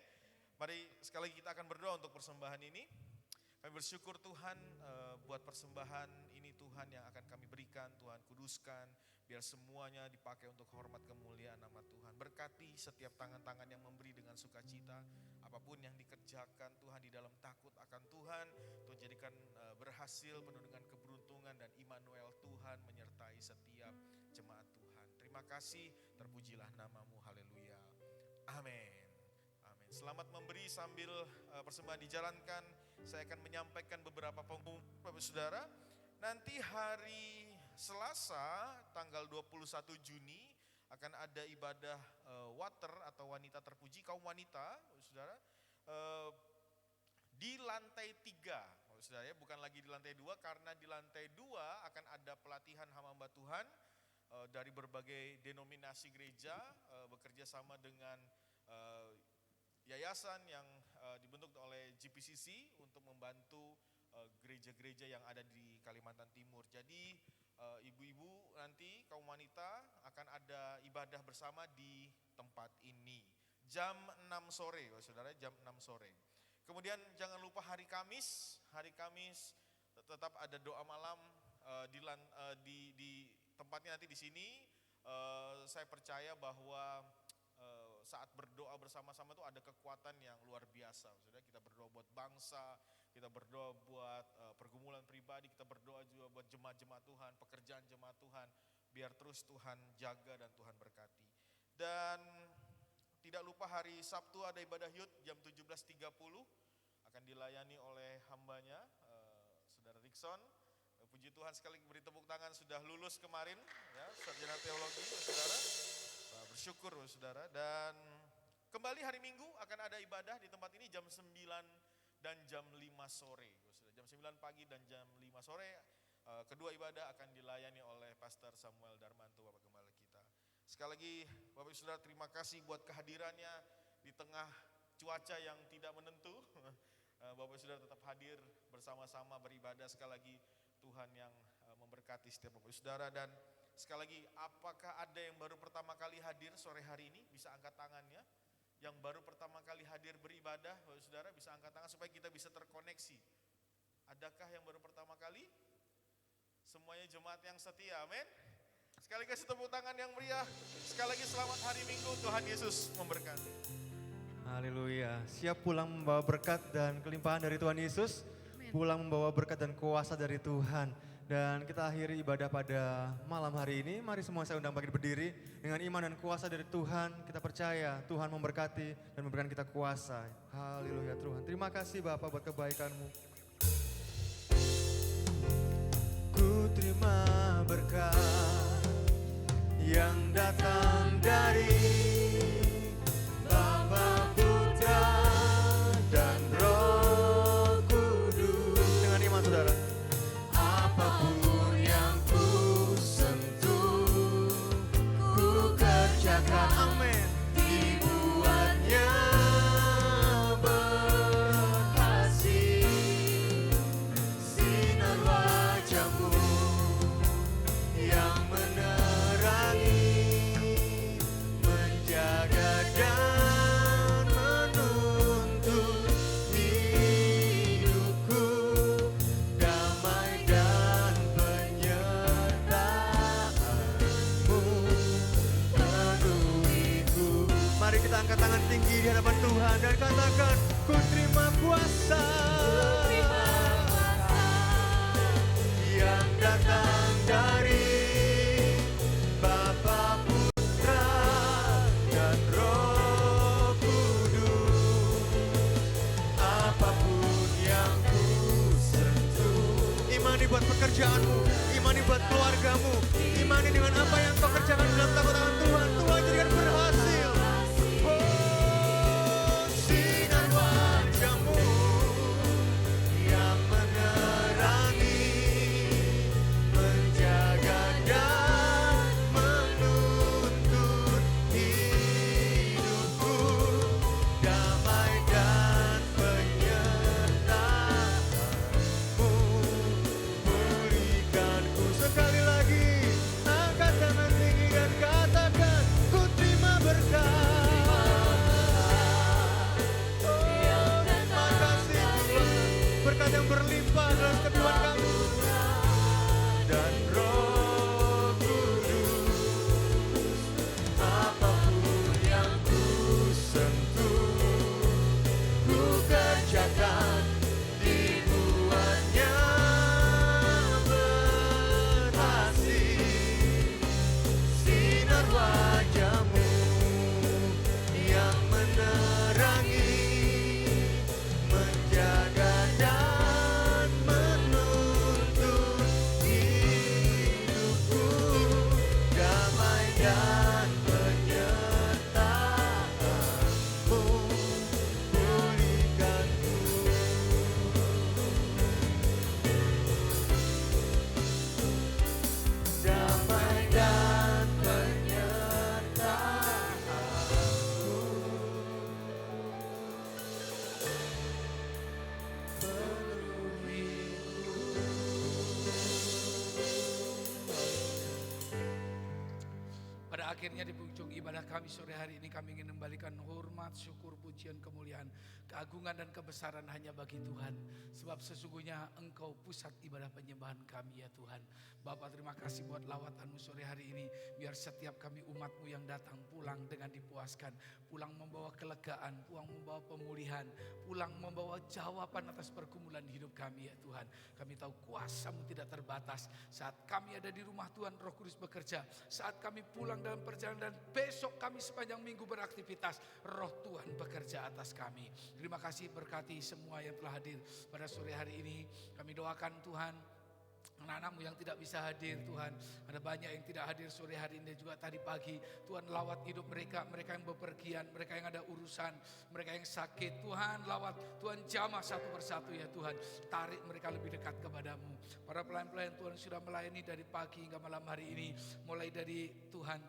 Mari sekali lagi kita akan berdoa untuk persembahan ini. Kami bersyukur Tuhan buat persembahan ini Tuhan yang akan kami berikan. Tuhan kuduskan, biar semuanya dipakai untuk hormat kemuliaan nama Tuhan. Berkati setiap tangan-tangan yang memberi dengan sukacita. Apapun yang dikerjakan Tuhan di dalam takut akan Tuhan, Tuhan jadikan berhasil penuh dengan keberuntungan, dan Immanuel Tuhan menyertai setiap jemaat Tuhan. Terima kasih, terpujilah nama-Mu, haleluya. Amin. Amin. Selamat memberi sambil persembahan dijalankan. Saya akan menyampaikan beberapa pengumuman Bapak Saudara. Nanti hari Selasa tanggal 21 Juni akan ada ibadah water atau wanita terpuji, kaum wanita Bapak Saudara, di lantai 3 Bapak Saudara ya, bukan lagi di lantai 2, karena di lantai 2 akan ada pelatihan hamba Tuhan dari berbagai denominasi gereja, bekerja sama dengan yayasan yang dibentuk oleh GPCC untuk membantu gereja-gereja yang ada di Kalimantan Timur. Jadi ibu-ibu nanti kaum wanita akan ada ibadah bersama di tempat ini jam 6 sore, Saudara, jam 6 sore. Kemudian jangan lupa hari Kamis tetap ada doa malam di tempatnya nanti di sini. Saya percaya bahwa saat berdoa bersama-sama itu ada kekuatan yang luar biasa. Saudara, kita berdoa buat bangsa, kita berdoa buat pergumulan pribadi, kita berdoa juga buat jemaat-jemaat Tuhan, pekerjaan jemaat Tuhan, biar terus Tuhan jaga dan Tuhan berkati. Dan tidak lupa hari Sabtu ada ibadah Youth jam 17.30, akan dilayani oleh hambanya, Saudara Rickson. Puji Tuhan, sekali beri tepuk tangan, sudah lulus kemarin, ya, sarjana teologi, Saudara. Bersyukur Saudara. Dan kembali hari Minggu akan ada ibadah di tempat ini jam 9 dan jam 5 sore. Jam 9 pagi dan jam 5 sore. Kedua ibadah akan dilayani oleh Pastor Samuel Darmanto, Bapak Gembala kita. Sekali lagi Bapak Saudara, terima kasih buat kehadirannya di tengah cuaca yang tidak menentu. Bapak Saudara tetap hadir bersama-sama beribadah. Sekali lagi Tuhan yang memberkati setiap Bapak Saudara. Dan sekali lagi, apakah ada yang baru pertama kali hadir sore hari ini? Bisa angkat tangannya. Yang baru pertama kali hadir beribadah, Bapak Saudara bisa angkat tangan supaya kita bisa terkoneksi. Adakah yang baru pertama kali? Semuanya jemaat yang setia, amin. Sekali lagi kasih tepuk tangan yang meriah. Sekali lagi selamat hari Minggu, Tuhan Yesus memberkati. Haleluya. Siap pulang membawa berkat dan kelimpahan dari Tuhan Yesus. Pulang membawa berkat dan kuasa dari Tuhan. Dan kita akhiri ibadah pada malam hari ini. Mari semua saya undang bagi berdiri. Dengan iman dan kuasa dari Tuhan, kita percaya Tuhan memberkati dan memberikan kita kuasa. Haleluya Tuhan. Terima kasih Bapak buat kebaikan-Mu. Ku terima berkat yang datang dari Bapa, Putra, dan Roh Kudus. Dengan iman Saudara. Apapun yang ku sentuh, ku kerjakan, amin, dibuatnya berhasil. angkat tangan tinggi di hadapan Tuhan dan katakan, ku terima kuasa yang datang dari Bapa, Putra, dan Roh Kudus. Apapun yang ku sentuh, imani buat pekerjaanmu, imani buat keluargamu, imani dengan apa yang kau kerjakan dalam tangan Tuhan. Tuhan jadikan berhasil. Oh, sinar wajahmu yang menerangi, menjaga dan menuntun hidupku, damai dan penyertaanmu berikanku. Sekali lagi, angkat tangan tinggi dan katakan, ku terima berkat. Oh, terima kasih Tuhan, berkat yang berlimpah dalam kehidupan kami. Dan Roh Kudus, apapun yang ku sentuh, ku kerjakan, dibuatnya berhasil. Sinar wajahmu yang menerangi, menjaga dan menuntun hidupku, damai dan penyertaanmu berikanku. Damai dan Pada akhirnya di ujung ibadah kami sore hari ini, kami ingin membalikan hormat, syukur, pujian, kemuliaan, keagungan dan kebesaran hanya bagi Tuhan. Sebab sesungguhnya Engkau pusat ibadah penyembahan kami ya Tuhan. Bapa, terima kasih buat lawatan-Mu sore hari ini. Biar setiap kami umat-Mu yang datang pulang dengan dipuaskan, pulang membawa kelegaan, pulang membawa pemulihan, pulang membawa jawaban atas pergumulan hidup kami ya Tuhan. Kami tahu kuasa-Mu tidak terbatas. Saat kami ada di rumah Tuhan, Roh Kudus bekerja. Saat kami pulang dalam perjalanan dan besok kami sepanjang minggu beraktivitas, Roh Tuhan bekerja atas kami. Terima kasih, berkati semua yang telah hadir pada sore hari ini. Kami doakan Tuhan, anak-anak-Mu yang tidak bisa hadir Tuhan, ada banyak yang tidak hadir sore hari ini juga tadi pagi. Tuhan lawat hidup mereka, mereka yang bepergian, mereka yang ada urusan, mereka yang sakit. Tuhan lawat, Tuhan jamah satu persatu ya Tuhan. Tarik mereka lebih dekat kepadamu. Para pelayan-pelayan Tuhan sudah melayani dari pagi hingga malam hari ini. Mulai dari Tuhan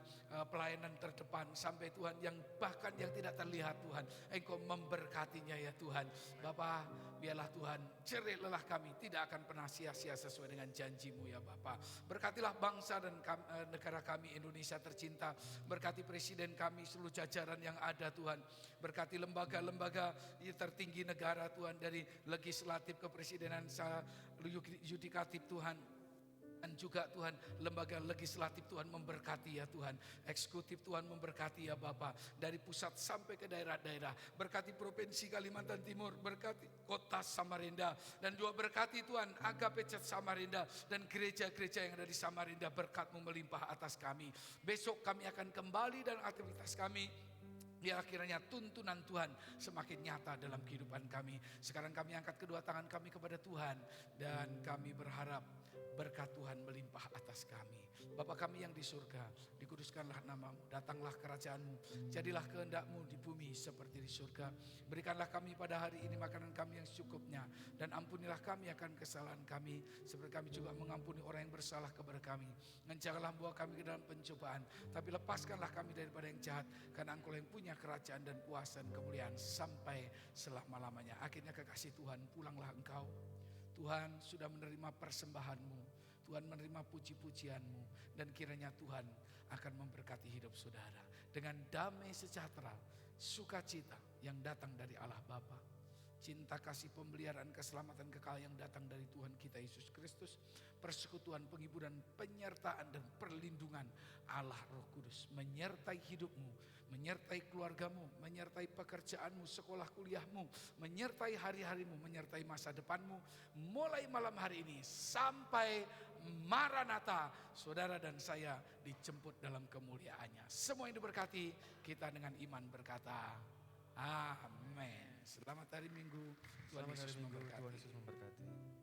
pelayanan terdepan sampai Tuhan yang bahkan yang tidak terlihat Tuhan. Engkau memberkatinya ya Tuhan. Bapa, biarlah Tuhan jerit lelah kami tidak akan pernah sia-sia sesuai dengan janji-Mu ya Bapa. Berkatilah bangsa dan negara kami Indonesia tercinta. Berkati presiden kami, seluruh jajaran yang ada Tuhan. Berkati lembaga-lembaga tertinggi negara Tuhan, dari legislatif ke presidenan, yudikatif Tuhan. Dan juga Tuhan lembaga legislatif Tuhan memberkati ya Tuhan. Eksekutif Tuhan memberkati ya Bapa. Dari pusat sampai ke daerah-daerah. Berkati Provinsi Kalimantan Timur. Berkati Kota Samarinda. Dan juga berkati Tuhan Agape Church Samarinda. Dan gereja-gereja yang ada di Samarinda. Berkat-Mu melimpah atas kami. Besok kami akan kembali dan aktivitas kami. Biar akhirnya tuntunan Tuhan semakin nyata dalam kehidupan kami. Sekarang kami angkat kedua tangan kami kepada Tuhan. Dan kami berharap berkat Tuhan melimpah atas kami. Bapa kami yang di surga, dikuduskanlah nama-Mu, datanglah kerajaan-Mu, jadilah kehendak-Mu di bumi seperti di surga. Berikanlah kami pada hari ini makanan kami yang secukupnya, dan ampunilah kami akan kesalahan kami, seperti kami juga mengampuni orang yang bersalah kepada kami. Dan janganlah bawa kami ke dalam pencobaan, tapi lepaskanlah kami daripada yang jahat, karena Engkau yang punya kerajaan dan kuasa dan kemuliaan sampai selama-lamanya. Akhirnya kekasih Tuhan, pulanglah engkau. Tuhan sudah menerima persembahan-Mu, Tuhan menerima puji-pujian-Mu, dan kiranya Tuhan akan memberkati hidup saudara dengan damai sejahtera, sukacita yang datang dari Allah Bapa, cinta kasih pemeliharaan keselamatan kekal yang datang dari Tuhan kita Yesus Kristus, persekutuan, penghiburan, penyertaan dan perlindungan Allah Roh Kudus menyertai hidupmu, menyertai keluargamu, menyertai pekerjaanmu, sekolah kuliahmu, menyertai hari-harimu, menyertai masa depanmu, mulai malam hari ini sampai Maranatha, saudara dan saya dijemput dalam kemuliaannya. Semua yang diberkati, kita dengan iman berkata, amin. Selamat hari Minggu, Tuhan Selamat hari Yesus Minggu, memberkati. Tuhan Yesus memberkati.